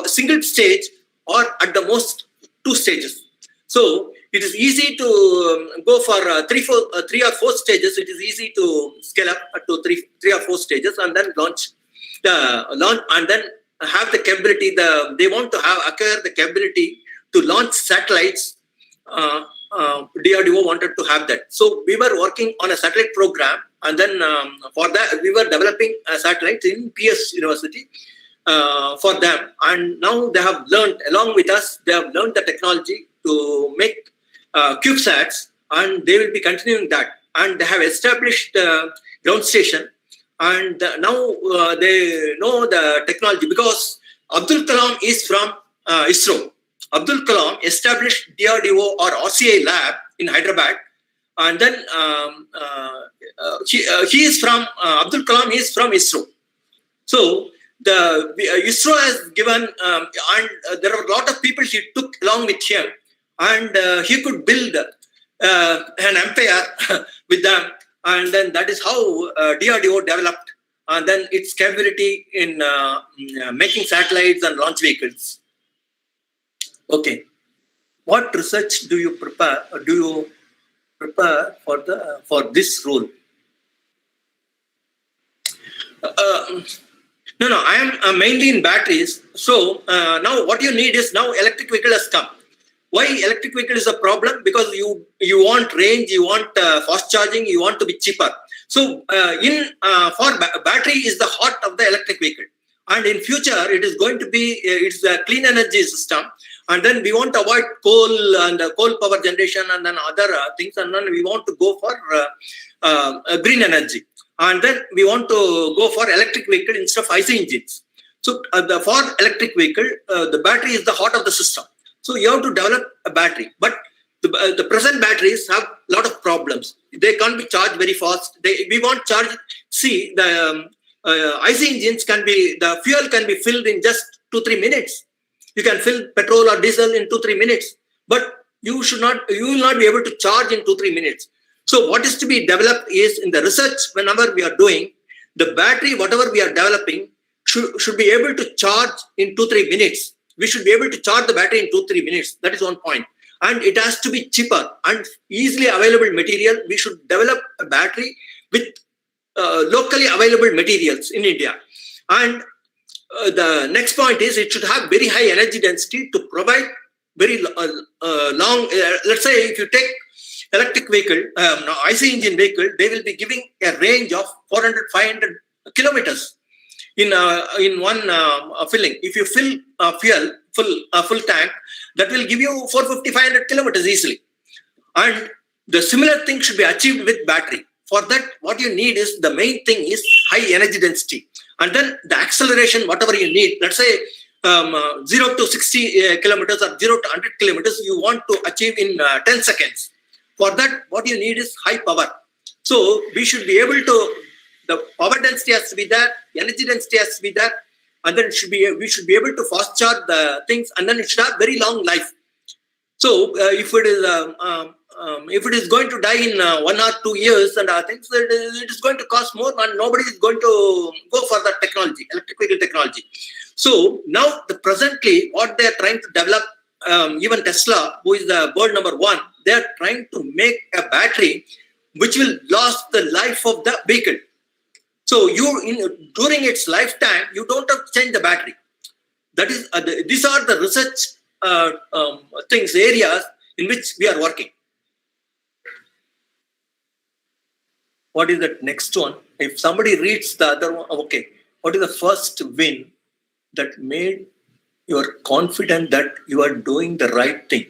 [SPEAKER 3] single stage or at the most 2 stages. So it is easy to go for 3 or 4 stages. It is easy to scale up to 3 or 4 stages and then launch and then have the capability. They want to acquire the capability to launch satellites. DRDO wanted to have that. So we were working on a satellite program, and then for that we were developing a satellite in PS University for them. And now they have learned, along with us, they have learned the technology to make CubeSats, and they will be continuing that. And they have established ground station, and now they know the technology because Abdul Kalam is from ISRO. Abdul Kalam established DRDO or RCA lab in Hyderabad, and then he is from Abdul Kalam is from ISRO. So the ISRO has given, and there are a lot of people he took along with him, and he could build an empire with them, and then that is how DRDO developed, and then its capability in making satellites and launch vehicles. Okay, what research do you prepare? For this role? No, I am mainly in batteries. So now what you need is, now electric vehicle has come. Why electric vehicle is a problem? Because you want range, you want fast charging, you want to be cheaper. So battery is the heart of the electric vehicle, and in future it is going to be it's a clean energy system. And then we want to avoid coal and coal power generation and then other things, and then we want to go for green energy. And then we want to go for electric vehicle instead of IC engines. So for electric vehicle, the battery is the heart of the system. So you have to develop a battery. But the present batteries have a lot of problems. They can't be charged very fast. We want charge. See, the IC engines the fuel can be filled in just 2-3 minutes. You can fill petrol or diesel in 2-3 minutes. But you will not be able to charge in 2-3 minutes. So what is to be developed is, in the research, whenever we are doing, the battery, whatever we are developing, should be able to charge in 2-3 minutes. We should be able to charge the battery in 2-3 minutes. That is one point. And it has to be cheaper and easily available material. We should develop a battery with locally available materials in India. And the next point is, it should have very high energy density to provide very long. Let's say if you take electric vehicle, IC engine vehicle, they will be giving a range of 400-500 kilometers in one filling. If you fill fuel full tank, that will give you 450-500 kilometers easily. And the similar thing should be achieved with battery. For that, what you need is, the main thing is high energy density, and then the acceleration, whatever you need. Let's say 0 to 60 kilometers or 0 to 100 kilometers, you want to achieve in 10 seconds. For that, what you need is high power. So we should be able to, the power density has to be there, energy density has to be there, and then we should be able to fast charge the things, and then it should have very long life. So if it is going to die in 1 or 2 years and things, it is going to cost more, and nobody is going to go for that technology, electric vehicle technology. So now, presently, what they are trying to develop, even Tesla, who is the world number 1, they are trying to make a battery which will last the life of the vehicle. So during its lifetime, you don't have to change the battery. That is, these are the research areas in which we are working. What is that next one? If somebody reads the other one, okay. What is the first win that made you are confident that you are doing the right thing?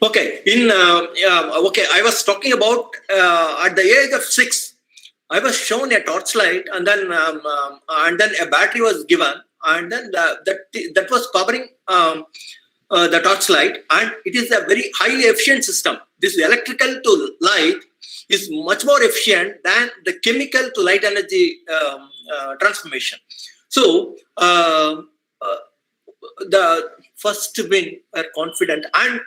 [SPEAKER 3] Okay, I was talking about at the age of 6, I was shown a torchlight, and then a battery was given, and then that was covering the torchlight, and it is a very highly efficient system. This electrical to light is much more efficient than the chemical to light energy transformation. So the first win are confident, and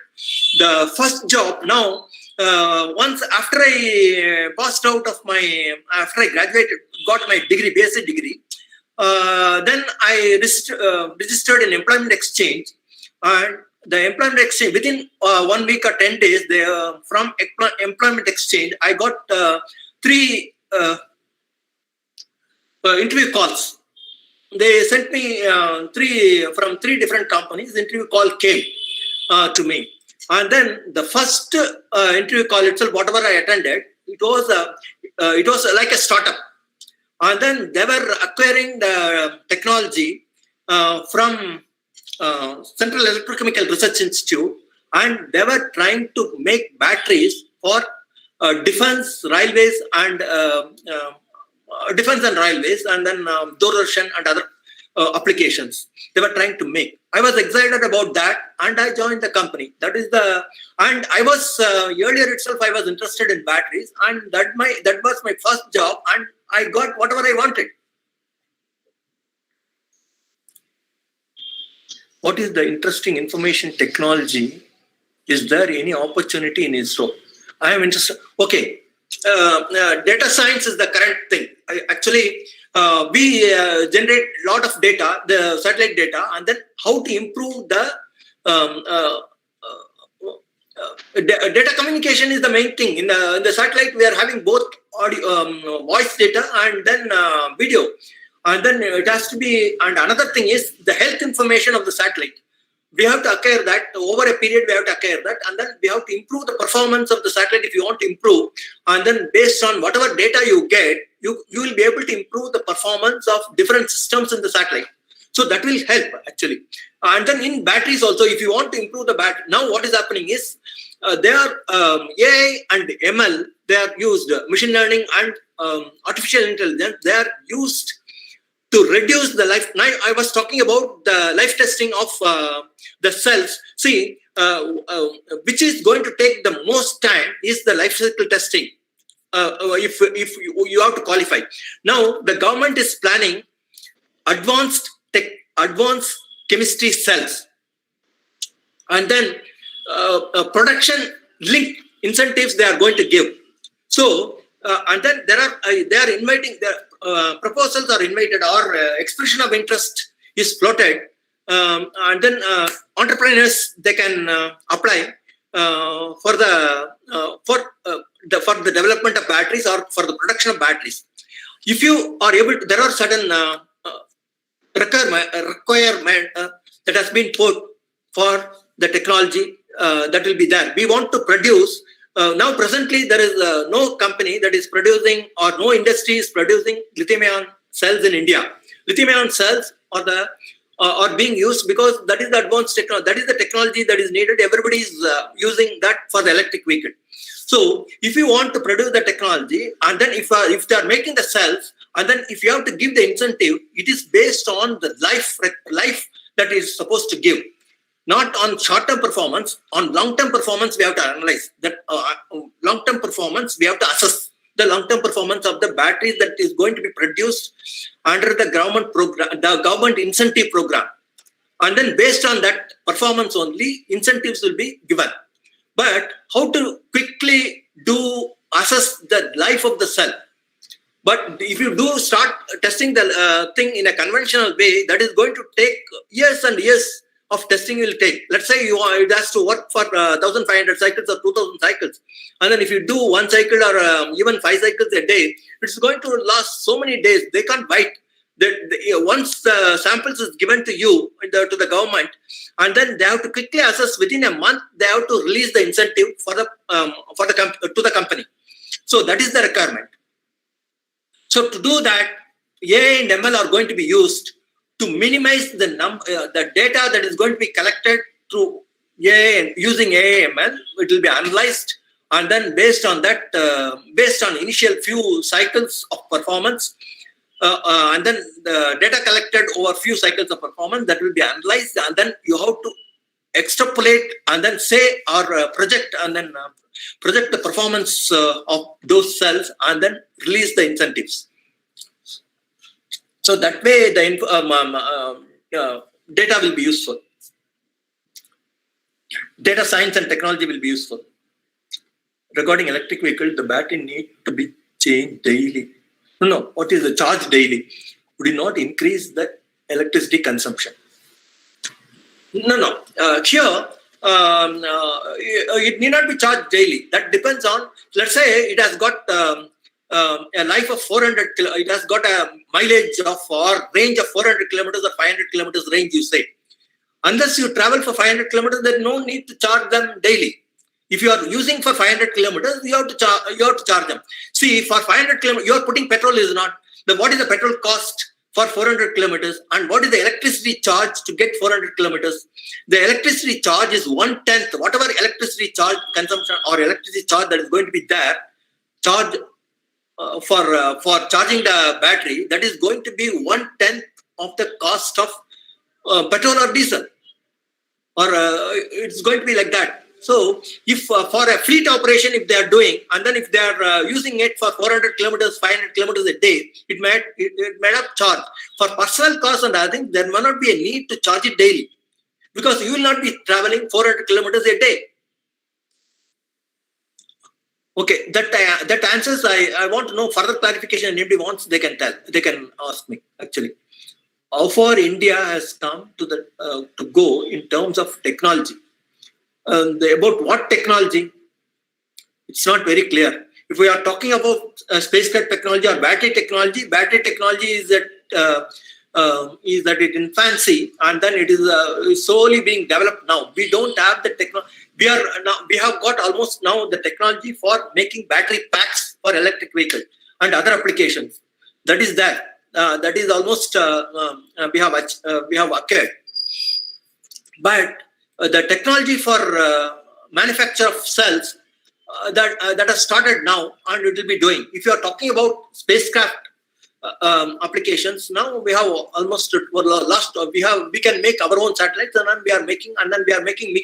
[SPEAKER 3] the first job now, once after I passed out of after I graduated, got my degree, basic degree, then I registered in employment exchange, and the employment exchange, within 1 week or 10 days, from employment exchange, I got 3 interview calls. They sent me 3 different companies. The interview call came to me, and then the first interview call itself, whatever I attended, it was like a startup, and then they were acquiring the technology from Central Electrochemical Research Institute, and they were trying to make batteries for defense, railways, and then Doordarshan and other applications they were trying to make. I was excited about that, and I joined the company. And I was earlier itself, I was interested in batteries, and that was my first job, and I got whatever I wanted. What is the interesting information technology? Is there any opportunity in ISRO? I am interested. Okay. Data science is the current thing. We generate a lot of data, the satellite data, and then how to improve the data communication is the main thing. In the satellite, we are having both audio, voice data and then video. And then it has to be, and another thing is the health information of the satellite. We have to acquire that over a period. We have to acquire that, and then we have to improve the performance of the satellite if you want to improve. And then based on whatever data you get, you will be able to improve the performance of different systems in the satellite. So that will help actually. And then in batteries also, if you want to improve the battery, now what is happening is there are AI and ML. They are used, machine learning and artificial intelligence. They are used to reduce the life. Now I was talking about the life testing of the cells. See, which is going to take the most time is the life cycle testing. If you have to qualify. Now the government is planning advanced chemistry cells, and then production link incentives they are going to give. So and then they are inviting the proposals are invited, or expression of interest is floated, and then entrepreneurs they can apply for the development of batteries or for the production of batteries. If you are able to, there are certain requirement that has been put for the technology that will be there. We want to produce. Now presently there is no company that is producing, or no industry is producing lithium-ion cells in India. Lithium-ion cells are being used because that is the advanced technology. That is the technology that is needed. Everybody is using that for the electric vehicle. So if you want to produce the technology, and then if they are making the cells, and then if you have to give the incentive, it is based on the life that is supposed to give. Not on short-term performance. On long-term performance, we have to analyze that. Long-term performance, we have to assess the long-term performance of the batteries that is going to be produced under the government program, the government incentive program. And then based on that performance only, incentives will be given. But how to quickly assess the life of the cell? But if you do start testing the thing in a conventional way, that is going to take years and years of testing will take. Let's say it has to work for 1,500 cycles or 2,000 cycles. And then if you do one cycle or even 5 cycles a day, it's going to last so many days. They can't bite. Once the samples is given to you, to the government, and then they have to quickly assess within a month, they have to release the incentive to the company. So that is the requirement. So to do that, AI and ML are going to be used to minimize the data that is going to be collected through AI and using AI ML. It will be analyzed, and then based on that, based on initial few cycles of performance, and then the data collected over few cycles of performance, that will be analyzed, and then you have to extrapolate and then say or project the performance of those cells, and then release the incentives. So that way the data will be useful. Data science and technology will be useful. Regarding electric vehicles, the battery need to be changed daily. No, what is the charge daily? Would it not increase the electricity consumption? No. Here, it need not be charged daily. That depends on, let's say it has got a life of 400, it has got a mileage of or range of 400 kilometers or 500 kilometers range, you say. Unless you travel for 500 kilometers, there is no need to charge them daily. If you are using for 500 kilometers, you have to charge them. See, for 500 kilometers, you are putting petrol is not. What is the petrol cost for 400 kilometers, and what is the electricity charge to get 400 kilometers? The electricity charge is 1/10. Whatever electricity charge consumption or electricity charge that is going to be there, charge for charging the battery, that is going to be 1/10 of the cost of petrol or diesel, or it's going to be like that. So if for a fleet operation, if they are doing, and then if they are using it for 400 kilometers, 500 kilometers a day, it may not charge. For personal costs and other things, there may not be a need to charge it daily, because you will not be traveling 400 kilometers a day. Okay, that answers. I want to know further clarification. Anybody wants, they can tell. They can ask me actually. How far India has come to go in terms of technology. about what technology, it's not very clear. If we are talking about spacecraft technology or battery technology is that it infancy, and then it is slowly being developed now. We don't have the technology. We have got almost now the technology for making battery packs for electric vehicles and other applications. That is there. That is almost we have acquired. But the technology for manufacture of cells that has started now, and it will be doing. If you are talking about spacecraft applications, now we have almost we can make our own satellites, and then we are making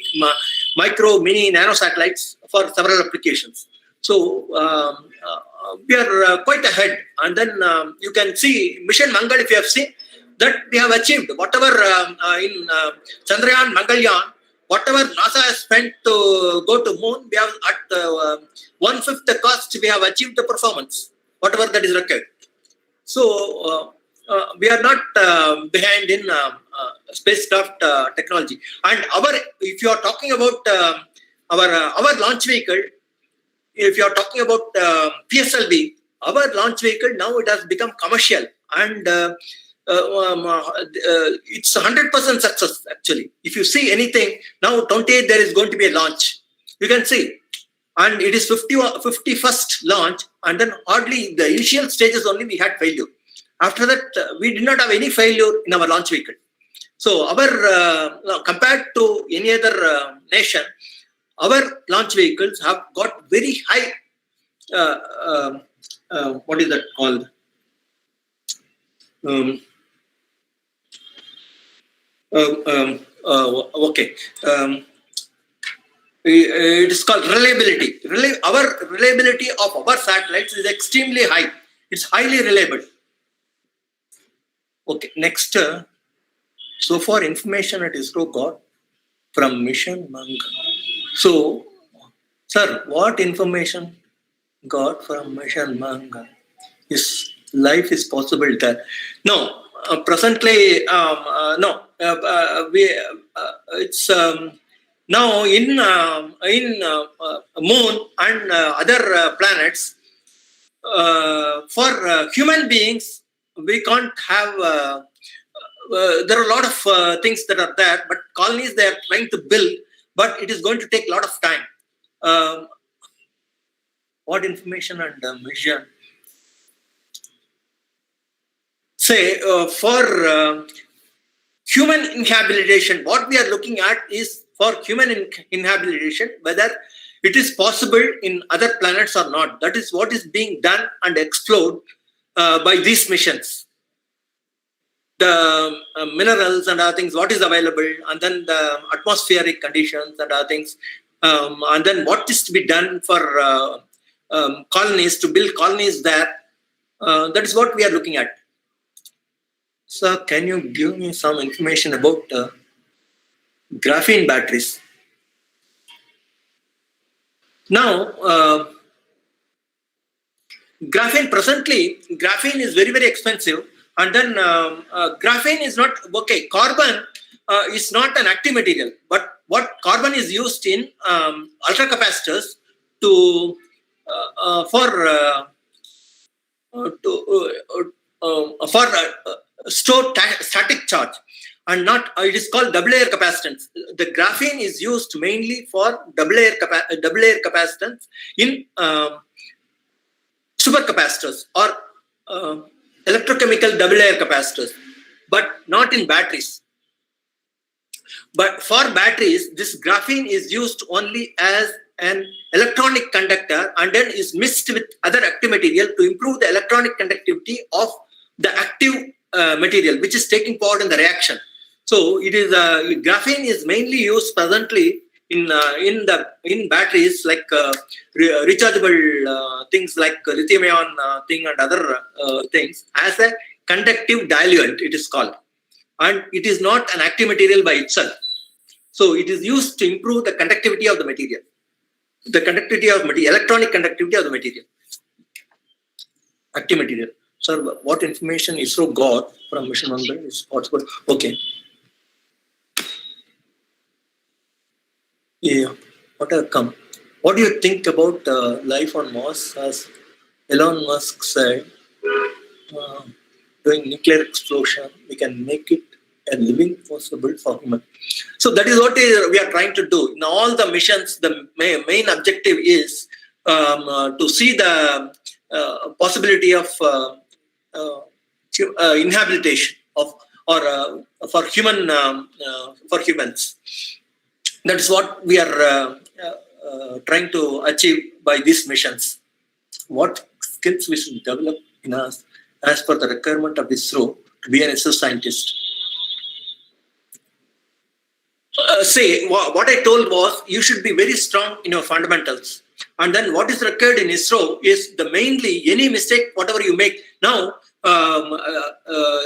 [SPEAKER 3] micro, mini, nano satellites for several applications. So we are quite ahead. And then you can see Mission Mangal, if you have seen, that we have achieved whatever in Chandrayaan, Mangalyaan, whatever NASA has spent to go to moon, we have at 1/5 the cost, we have achieved the performance, whatever that is required. So we are not behind in spacecraft technology. And if you are talking about our launch vehicle, if you are talking about PSLV, our launch vehicle now it has become commercial, and it's 100% success actually. If you see anything now, 28 there is going to be a launch. You can see, and it is 51st launch, and then hardly the initial stages only we had failure. After that, we did not have any failure in our launch vehicle. So our compared to any other nation, our launch vehicles have got very high. What is that called? Okay. It is called reliability. Our reliability of our satellites is extremely high. It's highly reliable. Okay, next. So far information at ISRO got from Mission Mangal. So, sir, what information got from Mission Mangal? Is life is possible there? No, presently, no. It's now in moon and other planets. For human beings, we can't have. There are a lot of things that are there, but colonies they are trying to build, but it is going to take a lot of time. What information and mission? Say for human inhabilitation, what we are looking at is for human inhabilitation, whether it is possible in other planets or not. That is what is being done and explored by these missions. The minerals and other things, what is available, and then the atmospheric conditions and other things, and then what is to be done for colonies, to build colonies there. That is what we are looking at. Sir, can you give me some information about graphene batteries? Now, graphene is very, very expensive. And then graphene is not, okay, carbon is not an active material. But what carbon is used in ultracapacitors for store static charge, and not it is called double layer capacitance. The graphene is used mainly for double layer capacitance in supercapacitors or electrochemical double layer capacitors, but not in batteries. But for batteries, this graphene is used only as an electronic conductor, and then is mixed with other active material to improve the electronic conductivity of the active material which is taking part in the reaction. So it is graphene is mainly used presently in batteries like rechargeable things like lithium-ion thing and other things as a conductive diluent, it is called, and it is not an active material by itself. So it is used to improve the conductivity of the material, electronic conductivity of the material, active material. Sir, what information ISRO got from Mission Mangal is possible? Okay. Yeah, what have come? What do you think about life on Mars? As Elon Musk said, uh, doing nuclear explosion, we can make it a living possible for human. So that is what we are trying to do. In all the missions, the main objective is to see the possibility of inhabitation of or for humans. That is what we are trying to achieve by these missions. What skills we should develop in us as per the requirement of ISRO to be an ISRO scientist? What I told was you should be very strong in your fundamentals. And then what is required in ISRO is the mainly any mistake, whatever you make. Now,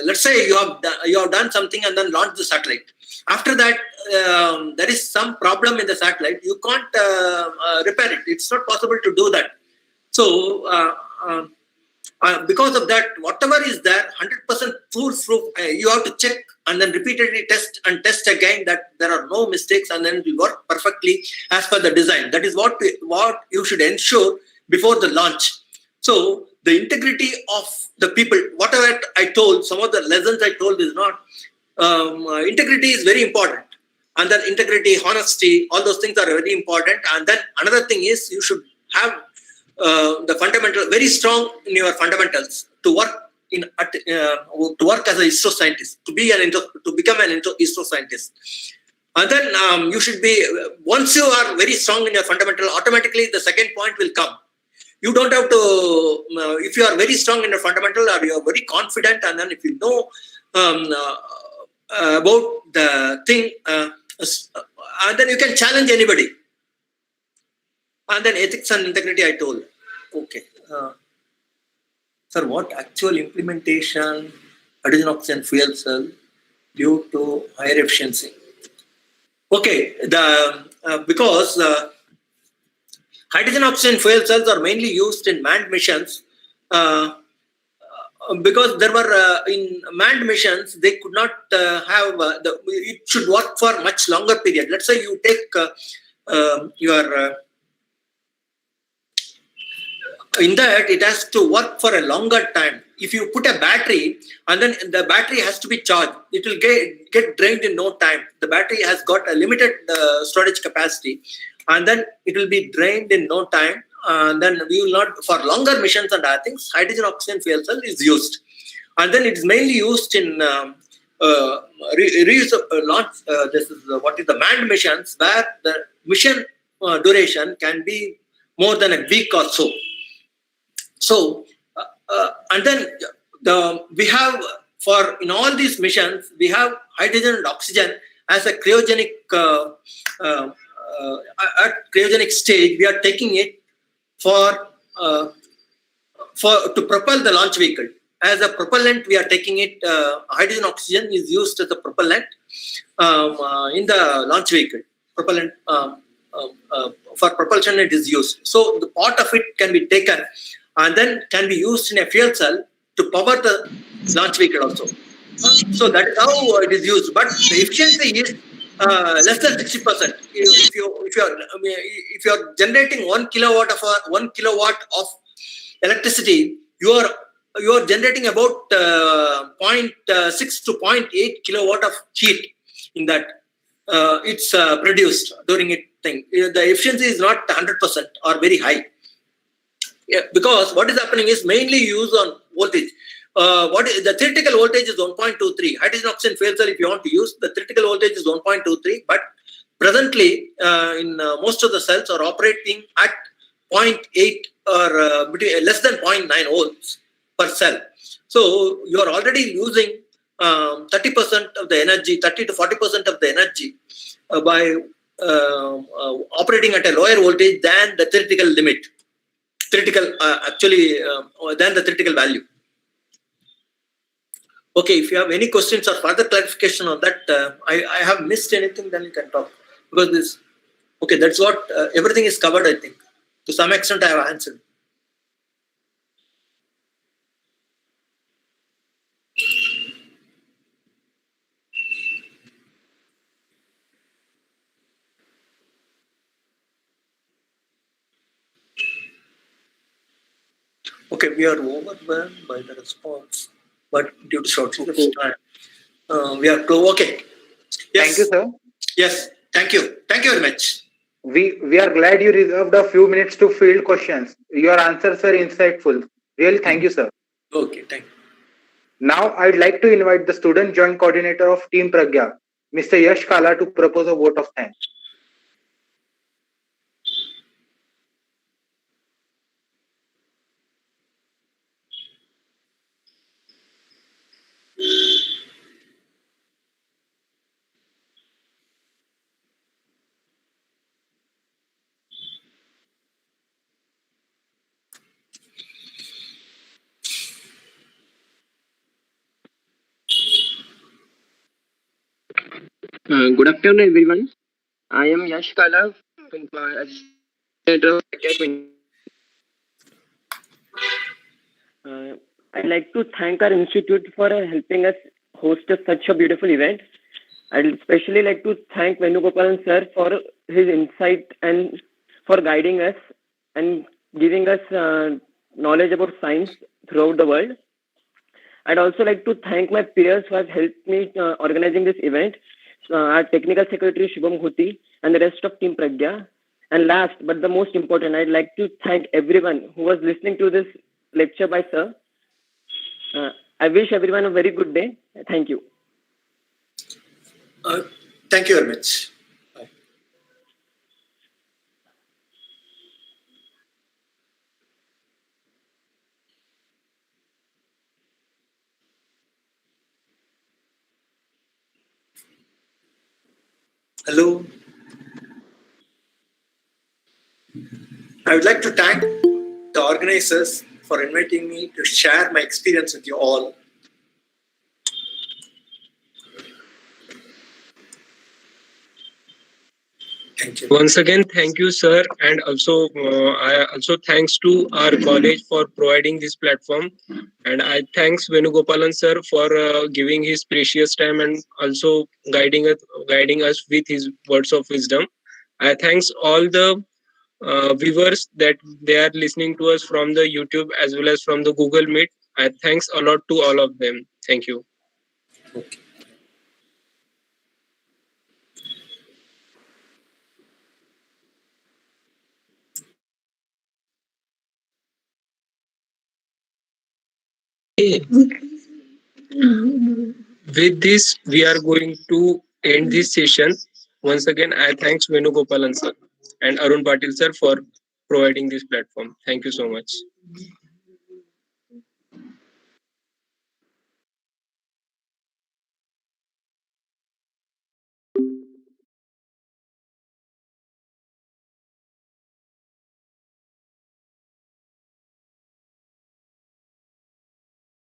[SPEAKER 3] let's say you have done something and then launched the satellite. After that, there is some problem in the satellite. You can't repair it. It's not possible to do that. So, because of that, whatever is there, 100% foolproof, you have to check and then repeatedly test again that there are no mistakes, and then it will work perfectly as per the design. That is what you should ensure before the launch. So the integrity of the people, whatever I told, some of the lessons I told is not, integrity is very important. And then integrity, honesty, all those things are very important. And then another thing is you should have the fundamental very strong in your fundamentals to work to work as a ISRO scientist, to become an ISRO scientist. And then you should be, once you are very strong in your fundamental, automatically the second point will come. You don't have to, if you are very strong in your fundamental or you are very confident, and then if you know about the thing, and then you can challenge anybody. And then ethics and integrity, I told. Okay. Sir, what actual implementation hydrogen oxygen fuel cell due to higher efficiency? Okay, because hydrogen oxygen fuel cells are mainly used in manned missions. Because there were in manned missions, they could not have it should work for much longer period. Let's say you take your in that it has to work for a longer time. If you put a battery and then the battery has to be charged, it will get drained in no time. The battery has got a limited storage capacity, and then it will be drained in no time. And then we will not, for longer missions and other things, hydrogen oxygen fuel cell is used. And then it is mainly used in reuse launch. This is what is the manned missions, where the mission duration can be more than a week or so. So, and then we have, for in all these missions, we have hydrogen and oxygen as a cryogenic at cryogenic stage. We are taking it for to propel the launch vehicle. As a propellant, we are taking it. Hydrogen oxygen is used as a propellant in the launch vehicle. Propellant for propulsion, it is used. So the part of it can be taken and then can be used in a fuel cell to power the launch vehicle also. So that is how it is used. But the efficiency is less than 60%. If you are generating 1 kilowatt of electricity, you are generating about 0.6 to 0.8 kilowatt of heat in that. It's produced during it thing. The efficiency is not 100% or very high. Yeah, because what is happening is mainly used on voltage. The theoretical voltage is 1.23. Hydrogen oxygen fuel cell, if you want to use, the theoretical voltage is 1.23. But presently, in most of the cells are operating at 0.8 or between less than 0.9 volts per cell. So you are already using 30% of the energy, 30 to 40% of the energy by operating at a lower voltage than the theoretical limit. Theoretical, than the theoretical value. Okay, if you have any questions or further clarification on that, I have missed anything, then you can talk. Because this, okay, that's what, everything is covered, I think. To some extent, I have answered. Okay, we are overwhelmed by the response, but due to shortage of time, we are close. Okay. Yes.
[SPEAKER 5] Thank you, sir.
[SPEAKER 3] Yes. Thank you. Thank you very much.
[SPEAKER 5] We are glad you reserved a few minutes to field questions. Your answers were insightful. Really, thank you, sir.
[SPEAKER 3] Okay. Thank you.
[SPEAKER 5] Now, I'd like to invite the student joint coordinator of Team Pragya, Mr. Yash Kala, to propose a vote of thanks.
[SPEAKER 6] Good afternoon, everyone. I am Yash Kala, coordinator of Academy. I'd like to thank our institute for helping us host such a beautiful event. I'd especially like to thank Venugopalan sir for his insight and for guiding us and giving us knowledge about science throughout the world. I'd also like to thank my peers who have helped me organizing this event, our technical secretary Shubham Ghuti and the rest of Team Pragya. And last but the most important, I'd like to thank everyone who was listening to this lecture by sir. I wish everyone a very good day. Thank you.
[SPEAKER 3] Thank you very much. Bye. Hello. I would like to thank the organizers for inviting me to share my experience with you all. Thank you.
[SPEAKER 2] Once again, thank you, sir, and also I also thanks to our college for providing this platform, and I thanks Venugopalan sir for giving his precious time and also guiding us with his words of wisdom. I thanks all the viewers that they are listening to us from the YouTube as well as from the Google Meet. I thanks a lot to all of them. Thank you.
[SPEAKER 3] Okay.
[SPEAKER 2] With this, we are going to end this session. Once again, I thanks Venugopalan sir and Arun Patil sir for providing this platform. Thank you so much.